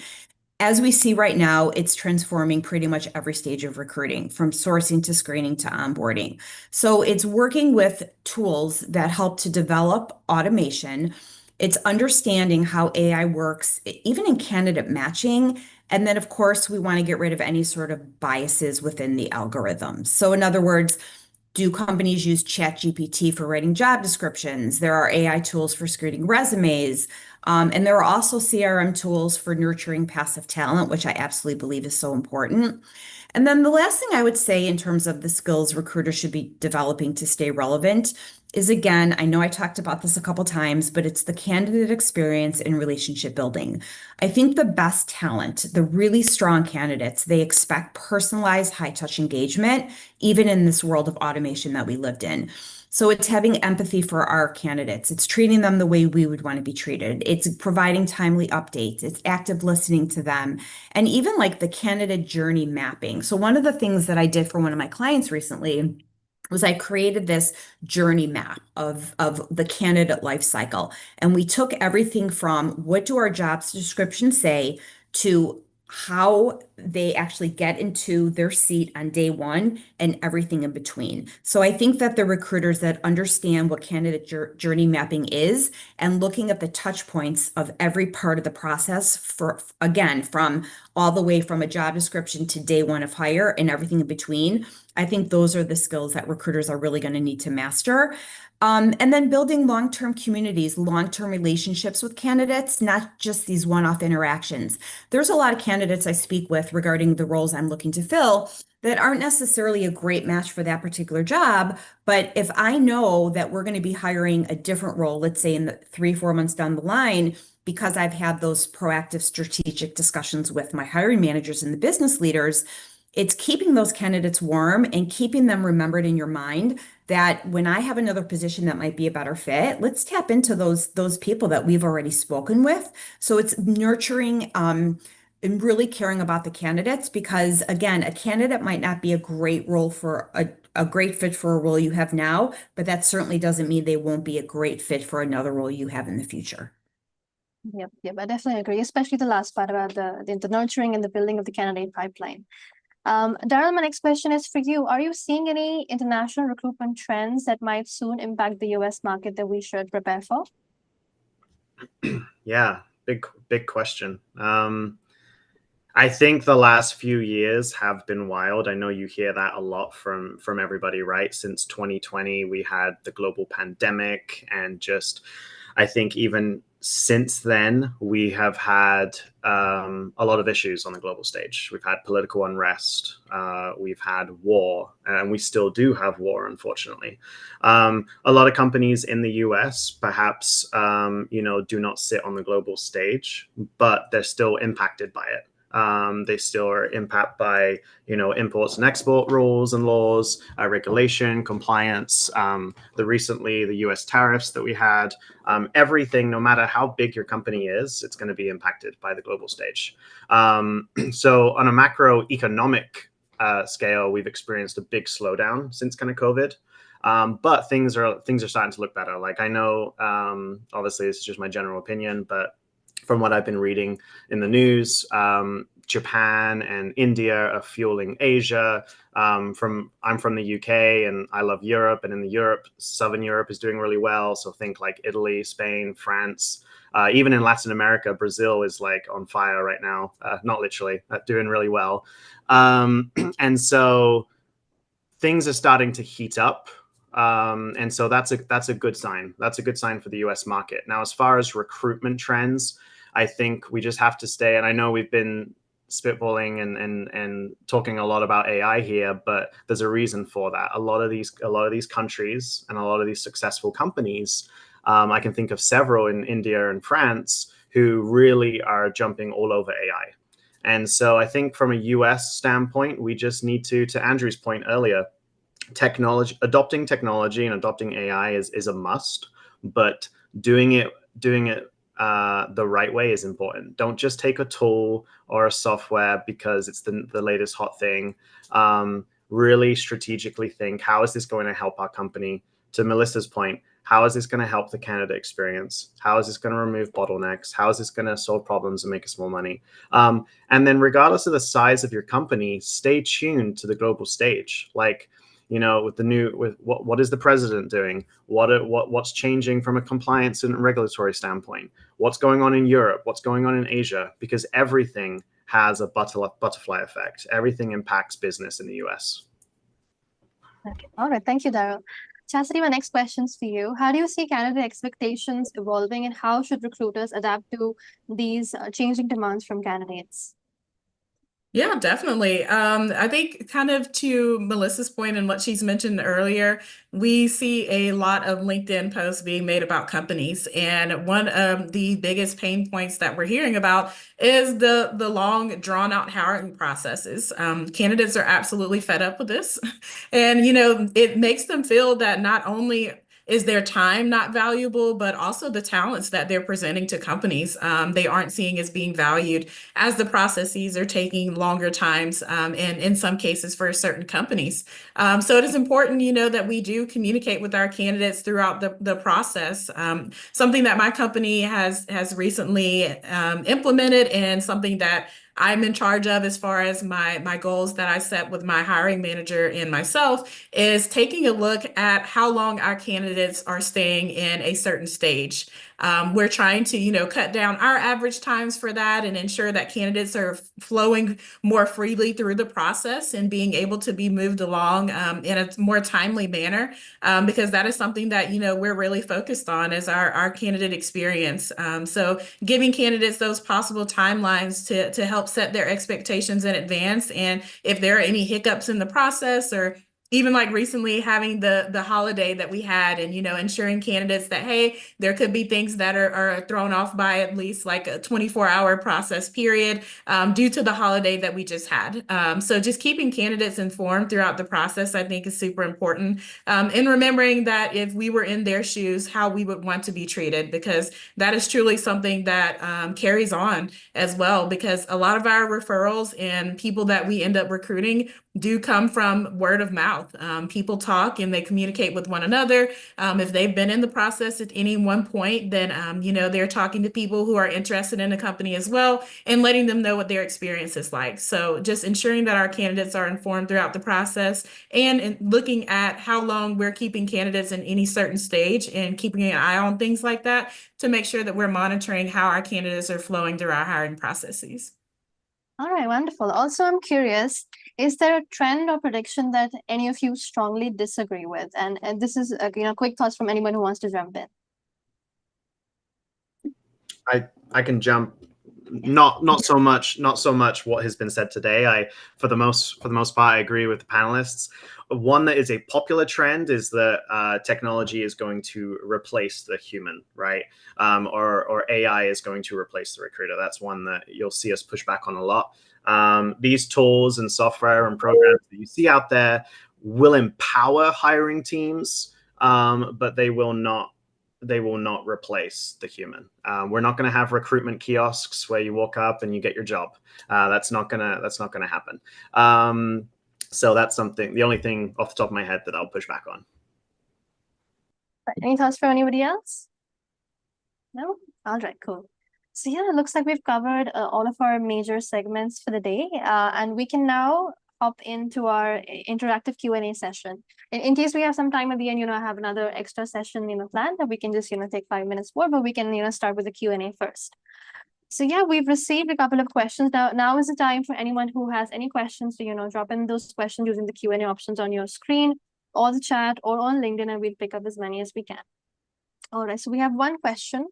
B: As we see right now, it's transforming pretty much every stage of recruiting, from sourcing to screening to onboarding. So it's working with tools that help to develop automation. It's understanding how AI works, even in candidate matching. And then, of course, we want to get rid of any sort of biases within the algorithms. So in other words, do companies use ChatGPT for writing job descriptions? There are AI tools for screening resumes. And there are also CRM tools for nurturing passive talent, which I absolutely believe is so important. And then the last thing I would say in terms of the skills recruiters should be developing to stay relevant is, again, I know I talked about this a couple times, but it's the candidate experience and relationship building. I think the best talent, the really strong candidates, they expect personalized high-touch engagement, even in this world of automation that we lived in. So it's having empathy for our candidates. It's treating them the way we would want to be treated. It's providing timely updates. It's active listening to them. And even like the candidate journey mapping. So one of the things that I did for one of my clients recently was I created this journey map of the candidate life cycle. And we took everything from what do our job descriptions say to how they actually get into their seat on day one and everything in between. So I think that the recruiters that understand what candidate journey mapping is and looking at the touch points of every part of the process for, again, from all the way from a job description to day one of hire and everything in between, I think those are the skills that recruiters are really going to need to master. And then building long-term communities, long-term relationships with candidates, not just these one-off interactions. There's a lot of candidates I speak with regarding the roles I'm looking to fill that aren't necessarily a great match for that particular job. But if I know that we're going to be hiring a different role, let's say in the 3-4 months down the line, because I've had those proactive strategic discussions with my hiring managers and the business leaders, it's keeping those candidates warm and keeping them remembered in your mind that when I have another position that might be a better fit, let's tap into those people that we've already spoken with. So it's nurturing and really caring about the candidates, because again, a candidate might not be a great role for a great fit for a role you have now, but that certainly doesn't mean they won't be a great fit for another role you have in the future.
A: Yep, I definitely agree, especially the last part about the nurturing and the building of the candidate pipeline. Daryl, my next question is for you. Are you seeing any international recruitment trends that might soon impact the US market that we should prepare for?
E: Yeah, big question. I think the last few years have been wild. I know you hear that a lot from everybody, right? Since 2020, we had the global pandemic, and just I think even Since then, we have had a lot of issues on the global stage. We've had political unrest, we've had war, and we still do have war, unfortunately. A lot of companies in the US perhaps, do not sit on the global stage, but they're still impacted by it. They still are impacted by, imports and export rules and laws, regulation, compliance, recently the US tariffs that we had, everything, no matter how big your company is, it's going to be impacted by the global stage. So on a macroeconomic scale, we've experienced a big slowdown since kind of COVID. But things are starting to look better. Like, I know, obviously this is just my general opinion, but from what I've been reading in the news, Japan and India are fueling Asia. I'm from the UK and I love Europe, and in the Europe, Southern Europe is doing really well. So think like Italy, Spain, France, even in Latin America, Brazil is like on fire right now. Not literally, doing really well. And so things are starting to heat up. And so that's a good sign. That's a good sign for the US market. Now, as far as recruitment trends, I think we just have to stay. And I know we've been spitballing and talking a lot about AI here, but there's a reason for that. A lot of these countries and a lot of these successful companies, I can think of several in India and France, who really are jumping all over AI. And so I think from a US standpoint, we just need to Andrew's point earlier, adopting technology and adopting AI is a must, but doing it the right way is important. Don't just take a tool or a software because it's the latest hot thing. Really strategically think, how is this going to help our company? To Melissa's point, how is this going to help the candidate experience? How is this going to remove bottlenecks? How is this going to solve problems and make us more money? And then regardless of the size of your company, stay tuned to the global stage. Like, with what is the president doing? What's changing from a compliance and regulatory standpoint? What's going on in Europe? What's going on in Asia? Because everything has a butterfly effect. Everything impacts business in the US.
A: Okay. All right. Thank you, Daryl. Chastity, my next question's for you. How do you see candidate expectations evolving, and how should recruiters adapt to these changing demands from candidates?
C: Yeah, definitely. I think kind of to Melissa's point and what she's mentioned earlier, we see a lot of LinkedIn posts being made about companies. And one of the biggest pain points that we're hearing about is the long drawn out hiring processes. Candidates are absolutely fed up with this. And, it makes them feel that not only is their time not valuable, but also the talents that they're presenting to companies, they aren't seeing as being valued, as the processes are taking longer times, and in some cases for certain companies. So it is important, that we do communicate with our candidates throughout the process. Something that my company has recently implemented, and something that I'm in charge of as far as my goals that I set with my hiring manager and myself, is taking a look at how long our candidates are staying in a certain stage. We're trying to, cut down our average times for that and ensure that candidates are flowing more freely through the process and being able to be moved along in a more timely manner, because that is something that, we're really focused on as our candidate experience. So giving candidates those possible timelines to help set their expectations in advance. And if there are any hiccups in the process, or even like recently having the holiday that we had, and, ensuring candidates that, hey, there could be things that are thrown off by at least like a 24-hour process period due to the holiday that we just had. So just keeping candidates informed throughout the process, I think, is super important. And remembering that if we were in their shoes, how we would want to be treated, because that is truly something that carries on as well, because a lot of our referrals and people that we end up recruiting do come from word of mouth. People talk and they communicate with one another. If they've been in the process at any one point, then, they're talking to people who are interested in the company as well, and letting them know what their experience is like. So just ensuring that our candidates are informed throughout the process, and looking at how long we're keeping candidates in any certain stage, and keeping an eye on things like that to make sure that we're monitoring how our candidates are flowing through our hiring processes.
A: All right, wonderful. Also, I'm curious, is there a trend or prediction that any of you strongly disagree with? And this is, quick thoughts from anyone who wants to jump in.
E: I can jump. Not so much what has been said today. For the most part, I agree with the panelists. One that is a popular trend is that technology is going to replace the human, right? Or AI is going to replace the recruiter. That's one that you'll see us push back on a lot. These tools and software and programs that you see out there will empower hiring teams, but they will not replace the human. We're not going to have recruitment kiosks where you walk up and you get your job. That's not gonna happen. So that's something. The only thing off the top of my head that I'll push back on.
A: Any thoughts from anybody else? No? All right, cool. So yeah, it looks like we've covered all of our major segments for the day, and we can now hop into our interactive Q&A session. In case we have some time at the end, I have another extra session, planned that we can just, take 5 minutes more, but we can, start with the Q&A first. So yeah, we've received a couple of questions. Now is the time for anyone who has any questions to, drop in those questions using the Q&A options on your screen, or the chat, or on LinkedIn, and we'll pick up as many as we can. All right, so we have one question.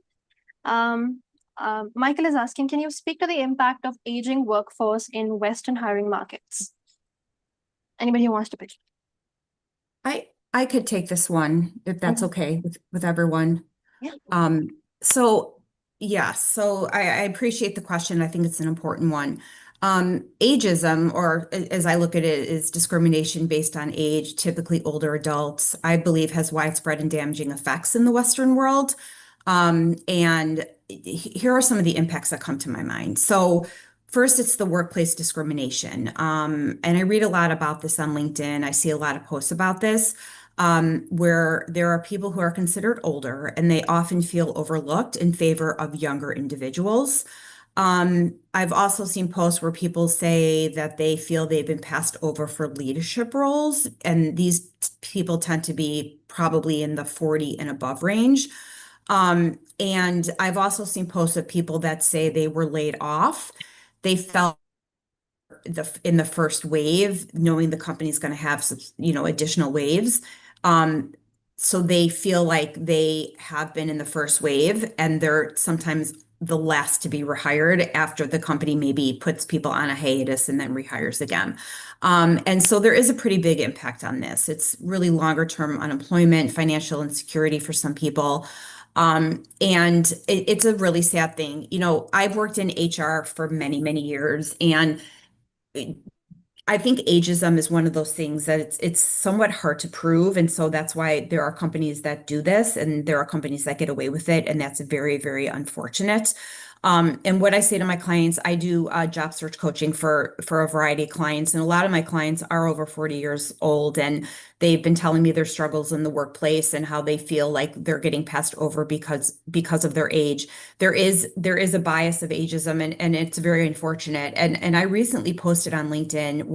A: Michael is asking, can you speak to the impact of aging workforce in Western hiring markets? Anybody who wants to pitch?
B: I could take this one if that's okay with everyone.
A: Yeah.
B: So I appreciate the question. I think it's an important one. Ageism, or as I look at it, is discrimination based on age, typically older adults, I believe has widespread and damaging effects in the Western world. And here are some of the impacts that come to my mind. So first, it's the workplace discrimination. And I read a lot about this on LinkedIn. I see a lot of posts about this, where there are people who are considered older and they often feel overlooked in favor of younger individuals. I've also seen posts where people say that they feel they've been passed over for leadership roles, and these people tend to be probably in the 40 and above range. And I've also seen posts of people that say they were laid off. They felt in the first wave, knowing the company's going to have some, additional waves. So they feel like they have been in the first wave, and they're sometimes the last to be rehired after the company maybe puts people on a hiatus and then rehires again. And so there is a pretty big impact on this. It's really longer term unemployment, financial insecurity for some people. And it's a really sad thing. I've worked in HR for many, many years, and I think ageism is one of those things that it's somewhat hard to prove. And so that's why there are companies that do this, and there are companies that get away with it. And that's very, very unfortunate. And what I say to my clients, I do job search coaching for a variety of clients, and a lot of my clients are over 40 years old, and they've been telling me their struggles in the workplace and how they feel like they're getting passed over because of their age. There is a bias of ageism, and it's very unfortunate. And I recently posted on LinkedIn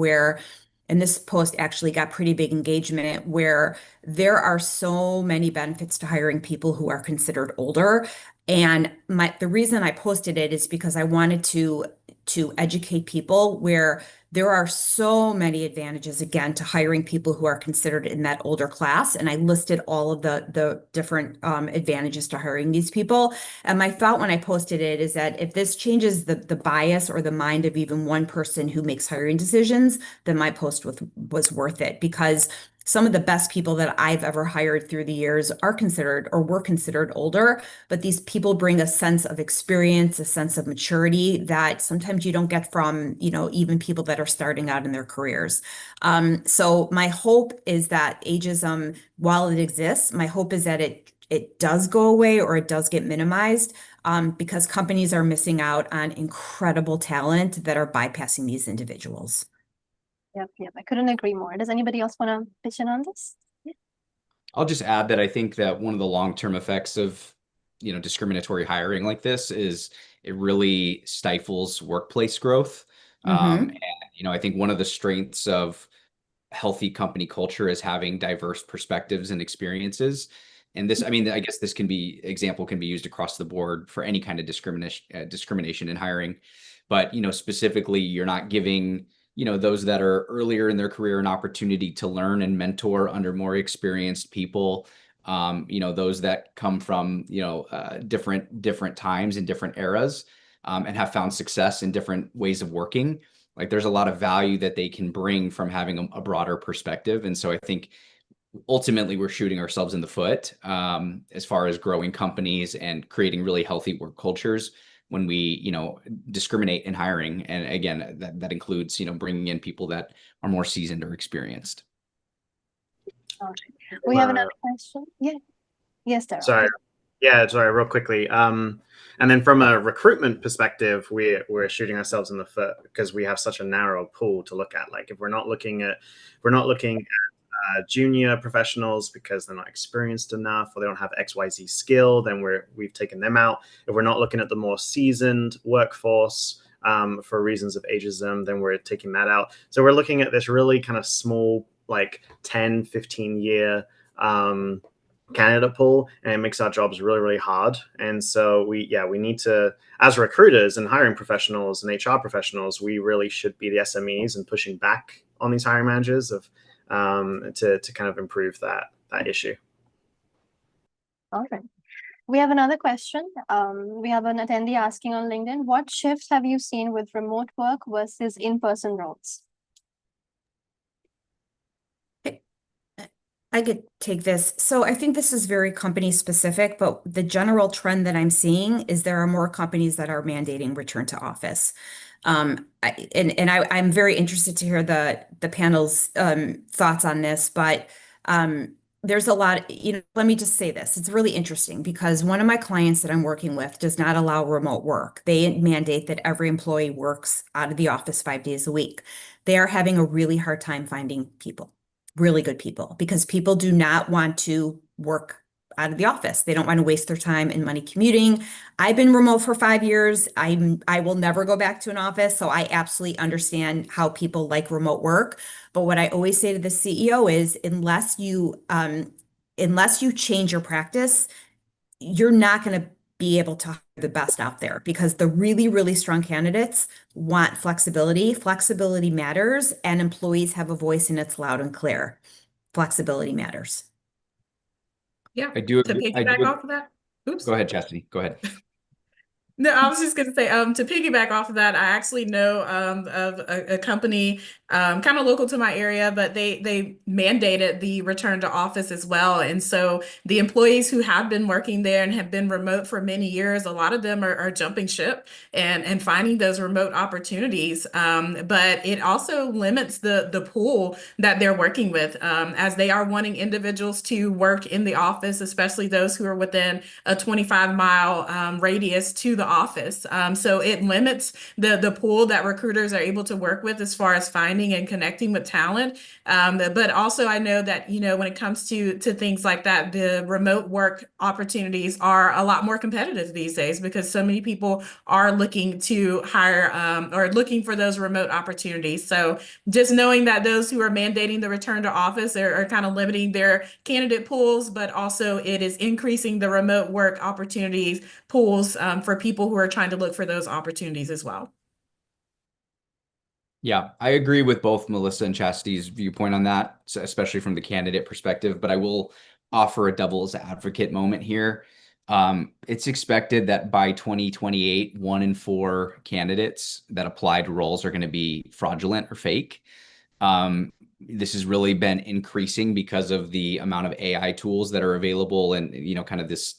B: and this post actually got pretty big engagement, where there are so many benefits to hiring people who are considered older. And the reason I posted it is because I wanted to educate people, where there are so many advantages, again, to hiring people who are considered in that older class. And I listed all of the different advantages to hiring these people. And my thought when I posted it is that if this changes the bias or the mind of even one person who makes hiring decisions, then my post was worth it, because some of the best people that I've ever hired through the years were considered older, but these people bring a sense of experience, a sense of maturity that sometimes you don't get from, even people that are starting out in their careers. So my hope is that ageism, while it exists, my hope is that it does go away, or it does get minimized, because companies are missing out on incredible talent that are bypassing these individuals.
A: Yep. I couldn't agree more. Does anybody else want to pitch in on this? Yeah.
D: I'll just add that I think that one of the long-term effects of, discriminatory hiring like this is it really stifles workplace growth. And, I think one of the strengths of healthy company culture is having diverse perspectives and experiences. And this, I guess this example can be used across the board for any kind of discrimination in hiring. But, specifically, you're not giving those that are earlier in their career an opportunity to learn and mentor under more experienced people. those that come from, different times and different eras, and have found success in different ways of working. Like there's a lot of value that they can bring from having a broader perspective. And so I think ultimately we're shooting ourselves in the foot, as far as growing companies and creating really healthy work cultures when we, discriminate in hiring. And again, that includes, bringing in people that are more seasoned or experienced.
A: Okay. We have another question. Yeah. Yes, Daryl.
E: Sorry. Yeah, sorry, real quickly. And then from a recruitment perspective, we're shooting ourselves in the foot because we have such a narrow pool to look at. Like if we're not looking at junior professionals because they're not experienced enough or they don't have XYZ skill, then we've taken them out. If we're not looking at the more seasoned workforce for reasons of ageism, then we're taking that out. So we're looking at this really kind of small, like 10, 15 year candidate pool, and it makes our jobs really, really hard. And so we need to, as recruiters and hiring professionals and HR professionals, we really should be the SMEs and pushing back on these hiring managers to kind of improve that issue.
A: All right. We have another question. We have an attendee asking on LinkedIn, what shifts have you seen with remote work versus in-person roles?
B: I could take this. So I think this is very company specific, but the general trend that I'm seeing is there are more companies that are mandating return to office. I'm very interested to hear the panel's thoughts on this, but there's a lot, let me just say this. It's really interesting because one of my clients that I'm working with does not allow remote work. They mandate that every employee works out of the office 5 days a week. They are having a really hard time finding people, really good people, because people do not want to work out of the office. They don't want to waste their time and money commuting. I've been remote for 5 years. I will never go back to an office. So I absolutely understand how people like remote work. But what I always say to the CEO is unless you change your practice, you're not going to be able to hire the best out there because the really, really strong candidates want flexibility. Flexibility matters, and employees have a voice, and it's loud and clear. Flexibility matters.
C: Yeah.
D: I do
C: To
D: agree.
C: piggyback off of that. Oops.
D: Go ahead, Chastity. Go ahead.
C: No, I was just going to say, to piggyback off of that, I actually know of a company kind of local to my area, but they mandated the return to office as well. And so the employees who have been working there and have been remote for many years, a lot of them are jumping ship and finding those remote opportunities. But it also limits the pool that they're working with, as they are wanting individuals to work in the office, especially those who are within a 25-mile radius to the office. So it limits the pool that recruiters are able to work with as far as finding and connecting with talent. But also I know that, when it comes to things like that, the remote work opportunities are a lot more competitive these days because so many people are looking to hire or looking for those remote opportunities. So just knowing that those who are mandating the return to office are kind of limiting their candidate pools, but also it is increasing the remote work opportunities pools for people who are trying to look for those opportunities as well.
D: Yeah, I agree with both Melissa and Chastity's viewpoint on that, especially from the candidate perspective, but I will offer a devil's advocate moment here. It's expected that by 2028, 1 in 4 candidates that apply to roles are going to be fraudulent or fake. This has really been increasing because of the amount of AI tools that are available and, kind of this,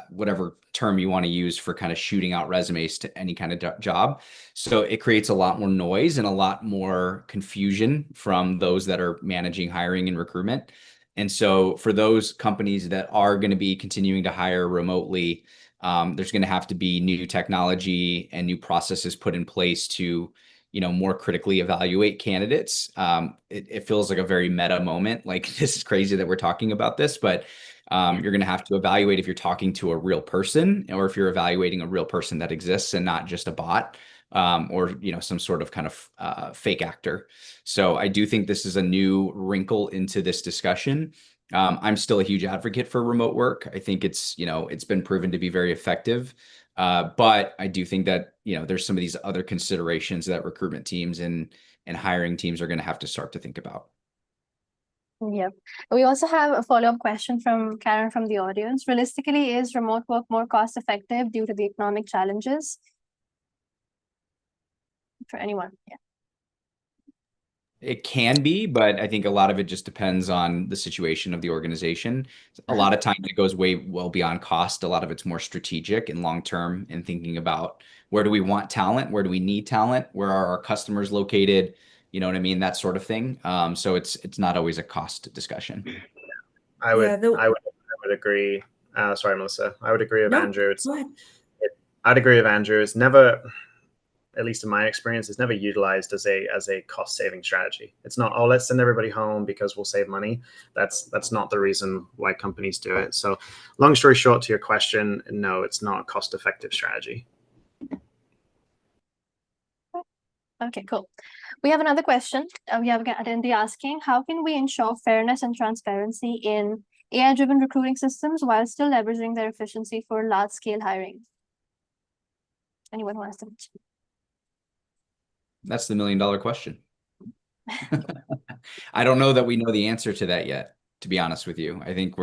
D: whatever term you want to use for kind of shooting out resumes to any kind of job. So it creates a lot more noise and a lot more confusion from those that are managing hiring and recruitment. And so for those companies that are going to be continuing to hire remotely, there's going to have to be new technology and new processes put in place to, more critically evaluate candidates. It feels like a very meta moment. Like this is crazy that we're talking about this, but you're going to have to evaluate if you're talking to a real person or if you're evaluating a real person that exists and not just a bot or some sort of kind of fake actor. So I do think this is a new wrinkle into this discussion. I'm still a huge advocate for remote work. I think it's been proven to be very effective. But I do think that, there's some of these other considerations that recruitment teams and hiring teams are going to have to start to think about.
A: Yep. We also have a follow-up question from Karen from the audience. Realistically, is remote work more cost effective due to the economic challenges? For anyone, yeah.
D: It can be, but I think a lot of it just depends on the situation of the organization. A lot of times it goes way well beyond cost. A lot of it's more strategic and long term and thinking about where do we want talent? Where do we need talent? Where are our customers located? You know what I mean? That sort of thing. So it's not always a cost discussion.
E: I would agree. Sorry, Melissa. I would agree with
B: No,
E: Andrew.
B: go ahead.
E: I'd agree with Andrew. It's never, at least in my experience, it's never utilized as a cost saving strategy. It's not, oh, let's send everybody home because we'll save money. That's not the reason why companies do it. So, long story short, to your question, no, it's not a cost effective strategy.
A: Okay, cool. We have another question. We have Adendi asking, how can we ensure fairness and transparency in AI-driven recruiting systems while still leveraging their efficiency for large-scale hiring? Anyone wants to mention?
D: That's the $1 million question. I don't know that we know the answer to that yet, to be honest with you. I think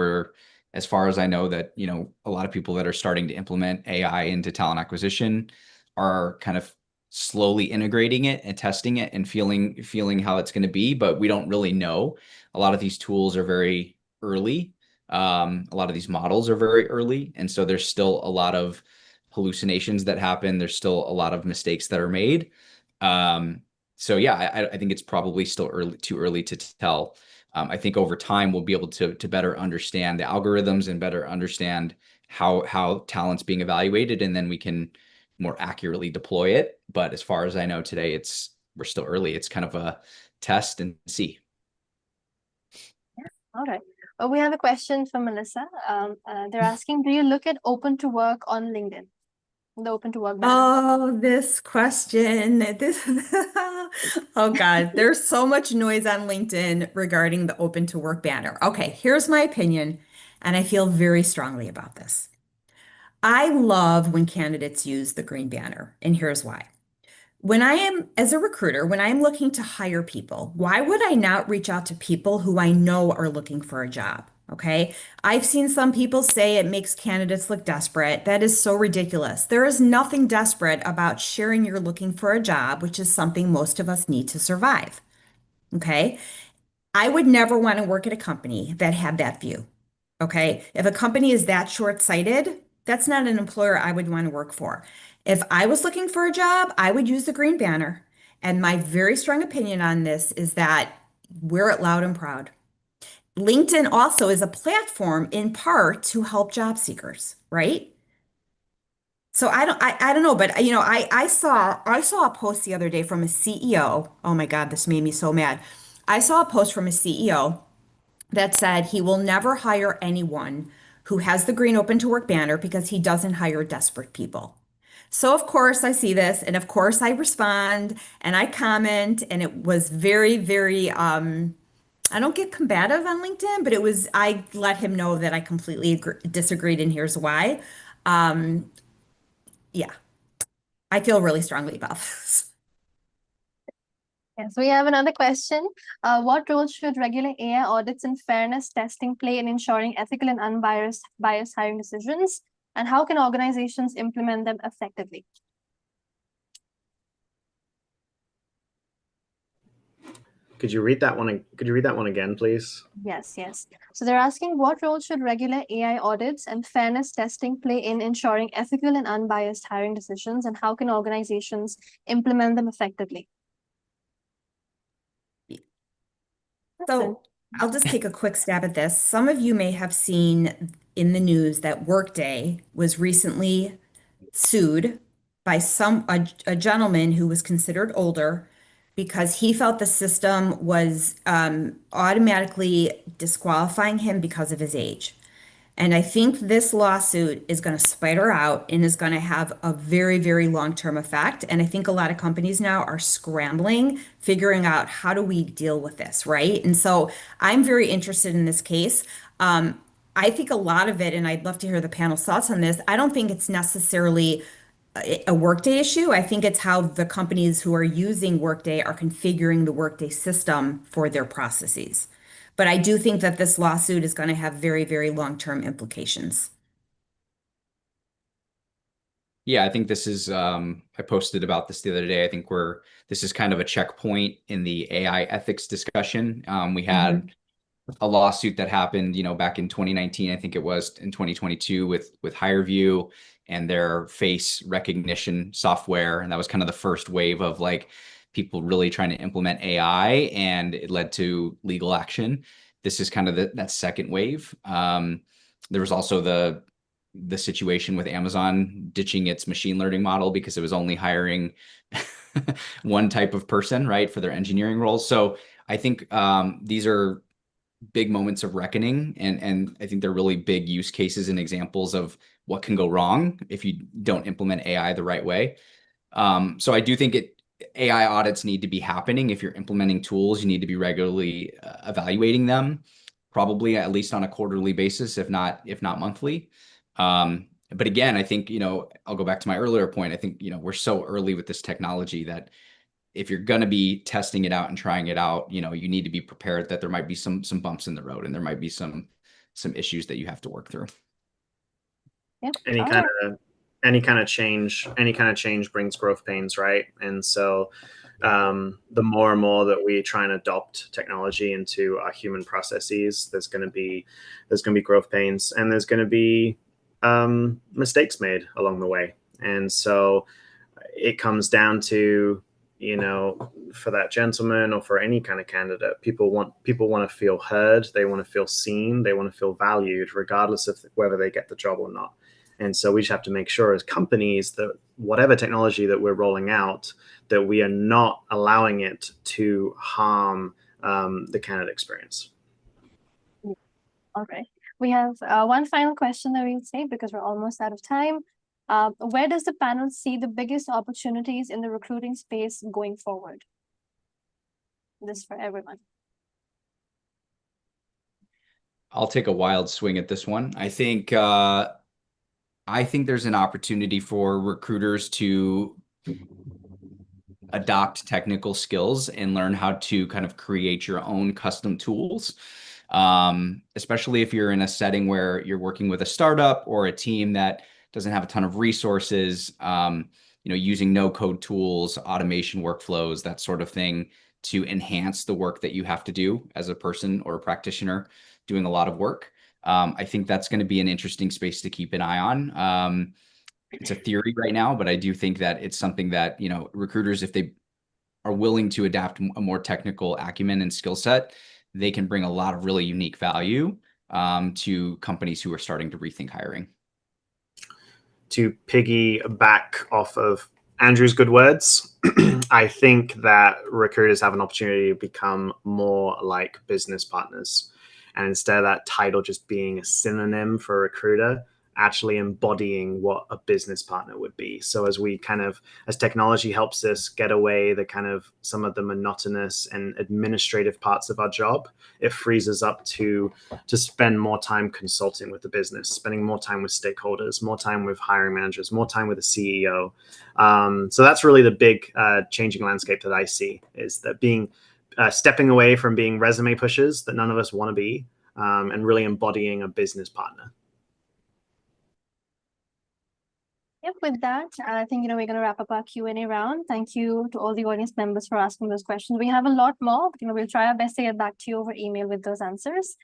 D: as far as I know, that, a lot of people that are starting to implement AI into talent acquisition are kind of slowly integrating it and testing it and feeling how it's going to be, but we don't really know. A lot of these tools are very early. A lot of these models are very early. And so there's still a lot of hallucinations that happen. There's still a lot of mistakes that are made. So yeah, I think it's probably still too early to tell. I think over time we'll be able to better understand the algorithms and better understand how talent's being evaluated, and then we can more accurately deploy it. But as far as I know today, we're still early. It's kind of a test and see.
A: Yeah. All right. Well, we have a question from Melissa. They're asking, do you look at open to work on LinkedIn? The open to work banner.
B: Oh, this question. Oh God, there's so much noise on LinkedIn regarding the open to work banner. Okay, here's my opinion, and I feel very strongly about this. I love when candidates use the green banner, and here's why. As a recruiter, when I'm looking to hire people, why would I not reach out to people who I know are looking for a job? Okay. I've seen some people say it makes candidates look desperate. That is so ridiculous. There is nothing desperate about sharing you're looking for a job, which is something most of us need to survive. Okay. I would never want to work at a company that had that view. Okay. If a company is that short-sighted, that's not an employer I would want to work for. If I was looking for a job, I would use the green banner. And my very strong opinion on this is that wear it loud and proud. LinkedIn also is a platform in part to help job seekers, right? So I don't know, but I saw a post the other day from a CEO. Oh my God, this made me so mad. I saw a post from a CEO that said he will never hire anyone who has the green open to work banner because he doesn't hire desperate people. So of course I see this, and of course I respond and I comment, and it was very, very I don't get combative on LinkedIn, but I let him know that I completely disagreed, and here's why. Yeah, I feel really strongly about this.
A: Yes, we have another question. What role should regular AI audits and fairness testing play in ensuring ethical and unbiased hiring decisions? And how can organizations implement them effectively?
E: Could you read that one? Could you read that one again, please?
A: Yes. So they're asking, what role should regular AI audits and fairness testing play in ensuring ethical and unbiased hiring decisions? And how can organizations implement them effectively?
B: So I'll just take a quick stab at this. Some of you may have seen in the news that Workday was recently sued by a gentleman who was considered older because he felt the system was automatically disqualifying him because of his age. And I think this lawsuit is going to spider out and is going to have a very, very long-term effect. And I think a lot of companies now are scrambling, figuring out how do we deal with this, right? And so I'm very interested in this case. I think a lot of it, and I'd love to hear the panel's thoughts on this, I don't think it's necessarily a Workday issue. I think it's how the companies who are using Workday are configuring the Workday system for their processes. But I do think that this lawsuit is going to have very, very long-term implications.
D: Yeah, I think this is, I posted about this the other day. I think this is kind of a checkpoint in the AI ethics discussion. We had a lawsuit that happened, back in 2019, I think it was in 2022 with HireVue and their face recognition software. And that was kind of the first wave of like people really trying to implement AI, and it led to legal action. This is kind of that second wave. There was also the situation with Amazon ditching its machine learning model because it was only hiring one type of person, right, for their engineering roles. So I think these are big moments of reckoning, and I think they're really big use cases and examples of what can go wrong if you don't implement AI the right way. So I do think AI audits need to be happening. If you're implementing tools, you need to be regularly evaluating them, probably at least on a quarterly basis, if not monthly. But again, I think, I'll go back to my earlier point. I think, we're so early with this technology that if you're going to be testing it out and trying it out, you need to be prepared that there might be some bumps in the road, and there might be some issues that you have to work through.
A: Yep.
E: Any kind of change brings growth pains, right? And so the more and more that we try and adopt technology into our human processes, there's going to be growth pains, and there's going to be mistakes made along the way. And so it comes down to, for that gentleman or for any kind of candidate, people want to feel heard, they want to feel seen, they want to feel valued, regardless of whether they get the job or not. And so we just have to make sure as companies that whatever technology that we're rolling out, that we are not allowing it to harm the candidate experience.
A: All right. We have one final question that we'll say because we're almost out of time. Where does the panel see the biggest opportunities in the recruiting space going forward? This for everyone.
D: I'll take a wild swing at this one. I think there's an opportunity for recruiters to adopt technical skills and learn how to kind of create your own custom tools, especially if you're in a setting where you're working with a startup or a team that doesn't have a ton of resources, using no-code tools, automation workflows, that sort of thing, to enhance the work that you have to do as a person or a practitioner doing a lot of work. I think that's going to be an interesting space to keep an eye on. It's a theory right now, but I do think that it's something that, recruiters, if they are willing to adapt a more technical acumen and skill set, they can bring a lot of really unique value to companies who are starting to rethink hiring.
E: To piggyback off of Andrew's good words, I think that recruiters have an opportunity to become more like business partners. And instead of that title just being a synonym for recruiter, actually embodying what a business partner would be. So as technology helps us get away some of the monotonous and administrative parts of our job, it frees us up to spend more time consulting with the business, spending more time with stakeholders, more time with hiring managers, more time with the CEO. So that's really the big changing landscape that I see, is that stepping away from being resume pushers that none of us want to be, and really embodying a business partner.
A: Yep, with that, I think, we're going to wrap up our Q&A round. Thank you to all the audience members for asking those questions. We have a lot more, but, we'll try our best to get back to you over email with those answers.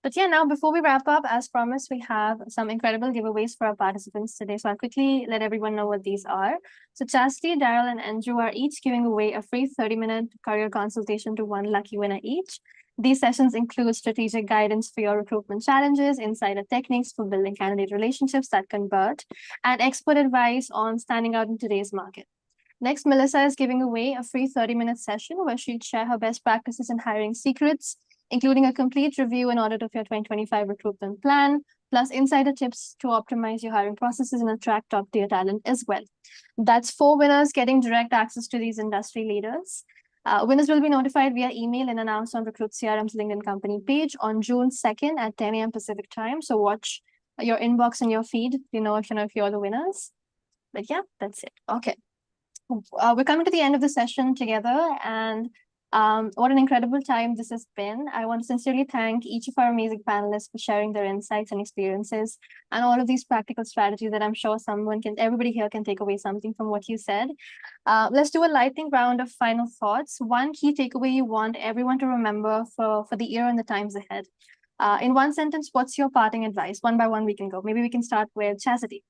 A: But yeah, now before we wrap up, as promised, we have some incredible giveaways for our participants today. So I'll quickly let everyone know what these are. So Chastity, Daryl, and Andrew are each giving away a free 30-minute career consultation to one lucky winner each. These sessions include strategic guidance for your recruitment challenges, insider techniques for building candidate relationships that convert, and expert advice on standing out in today's market. Next, Melissa is giving away a free 30-minute session where she'll share her best practices in hiring secrets, including a complete review and audit of your 2025 recruitment plan, plus insider tips to optimize your hiring processes and attract top-tier talent as well. That's 4 winners getting direct access to these industry leaders. Winners will be notified via email and announced on Recruit CRM's LinkedIn company page on June 2nd at 10 a.m. Pacific time. So watch your inbox and your feed, if you're the winners. But yeah, that's it. Okay. We're coming to the end of the session together, and What an incredible time this has been. I want to sincerely thank each of our amazing panelists for sharing their insights and experiences and all of these practical strategies that I'm sure everybody here can take away something from what you said. Let's do a lightning round of final thoughts. One key takeaway you want everyone to remember for the year and the times ahead. In one sentence, what's your parting advice? One by one, we can go. Maybe we can start with Chastity.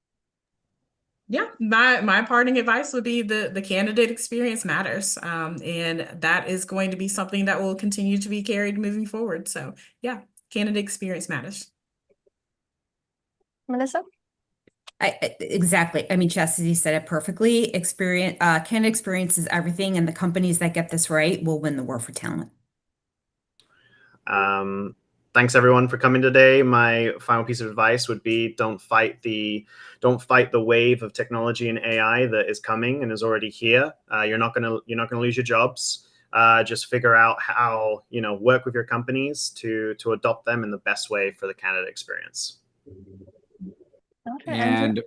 C: Yeah, my parting advice would be the candidate experience matters. And that is going to be something that will continue to be carried moving forward. So yeah, candidate experience matters.
A: Melissa?
B: Exactly. I mean, Chastity said it perfectly. Candidate experience is everything, and the companies that get this right will win the war for talent.
E: Thanks everyone for coming today. My final piece of advice would be don't fight the wave of technology and AI that is coming and is already here. You're not gonna lose your jobs. Just figure out how, work with your companies to adopt them in the best way for the candidate experience.
A: Okay,
D: And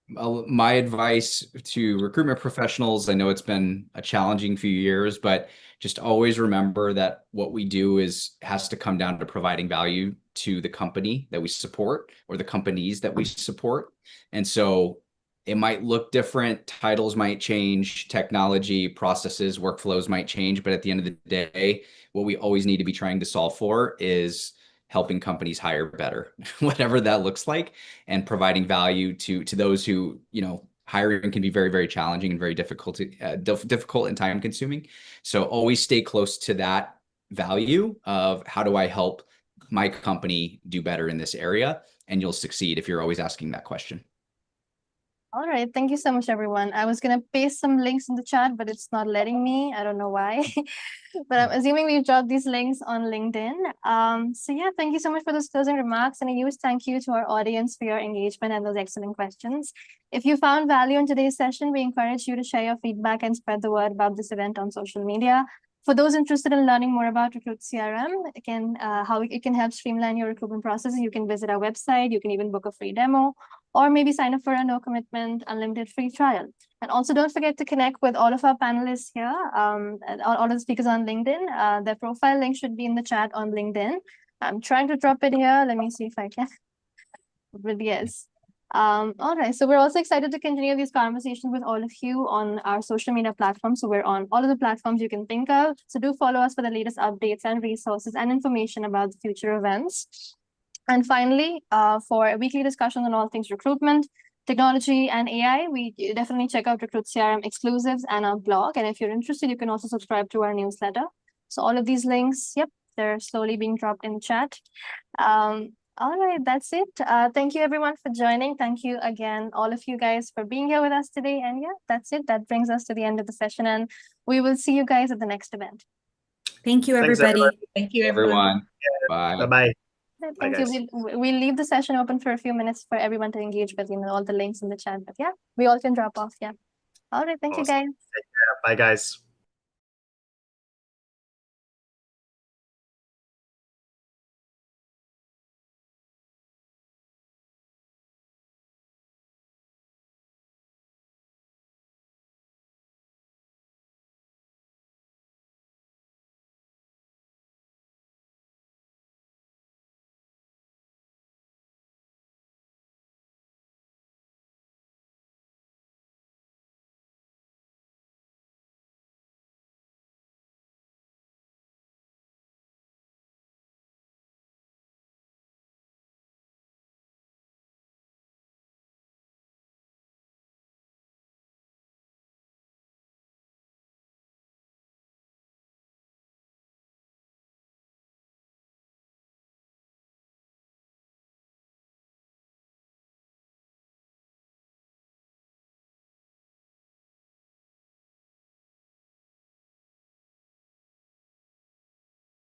D: my advice to recruitment professionals, I know it's been a challenging few years, but just always remember that what we do has to come down to providing value to the company that we support or the companies that we support. And so it might look different, titles might change, technology, processes, workflows might change, but at the end of the day, what we always need to be trying to solve for is helping companies hire better, whatever that looks like, and providing value to those who, hiring can be very, very challenging and very difficult and time consuming. So always stay close to that value of how do I help my company do better in this area? And you'll succeed if you're always asking that question.
A: All right, thank you so much, everyone. I was gonna paste some links in the chat, but it's not letting me. I don't know why, but I'm assuming we've dropped these links on LinkedIn. So yeah, thank you so much for those closing remarks, and a huge thank you to our audience for your engagement and those excellent questions. If you found value in today's session, we encourage you to share your feedback and spread the word about this event on social media. For those interested in learning more about Recruit CRM, how it can help streamline your recruitment processes, you can visit our website. You can even book a free demo, or maybe sign up for a no commitment, unlimited free trial. And also don't forget to connect with all of our panelists here, and all of the speakers on LinkedIn. Their profile link should be in the chat on LinkedIn. I'm trying to drop it here. Let me see if I can. But yes. All right. So we're also excited to continue these conversations with all of you on our social media platforms. So we're on all of the platforms you can think of. So do follow us for the latest updates and resources and information about the future events. And finally, for a weekly discussion on all things recruitment, technology, and AI, we definitely check out Recruit CRM exclusives and our blog. And if you're interested, you can also subscribe to our newsletter. So all of these links, yep, they're slowly being dropped in the chat. All right, that's it. Thank you everyone for joining. Thank you again, all of you guys, for being here with us today. And yeah, that's it. That brings us to the end of the session, and we will see you guys at the next event.
B: Thank you,
E: Thanks,
B: everybody.
C: Thank you, everyone.
D: Bye.
E: Bye-bye.
A: Thank you. We'll leave the session open for a few minutes for everyone to engage with, all the links in the chat. But yeah, we all can drop off. Yeah. All right. Thank you, guys.
E: Bye, guys.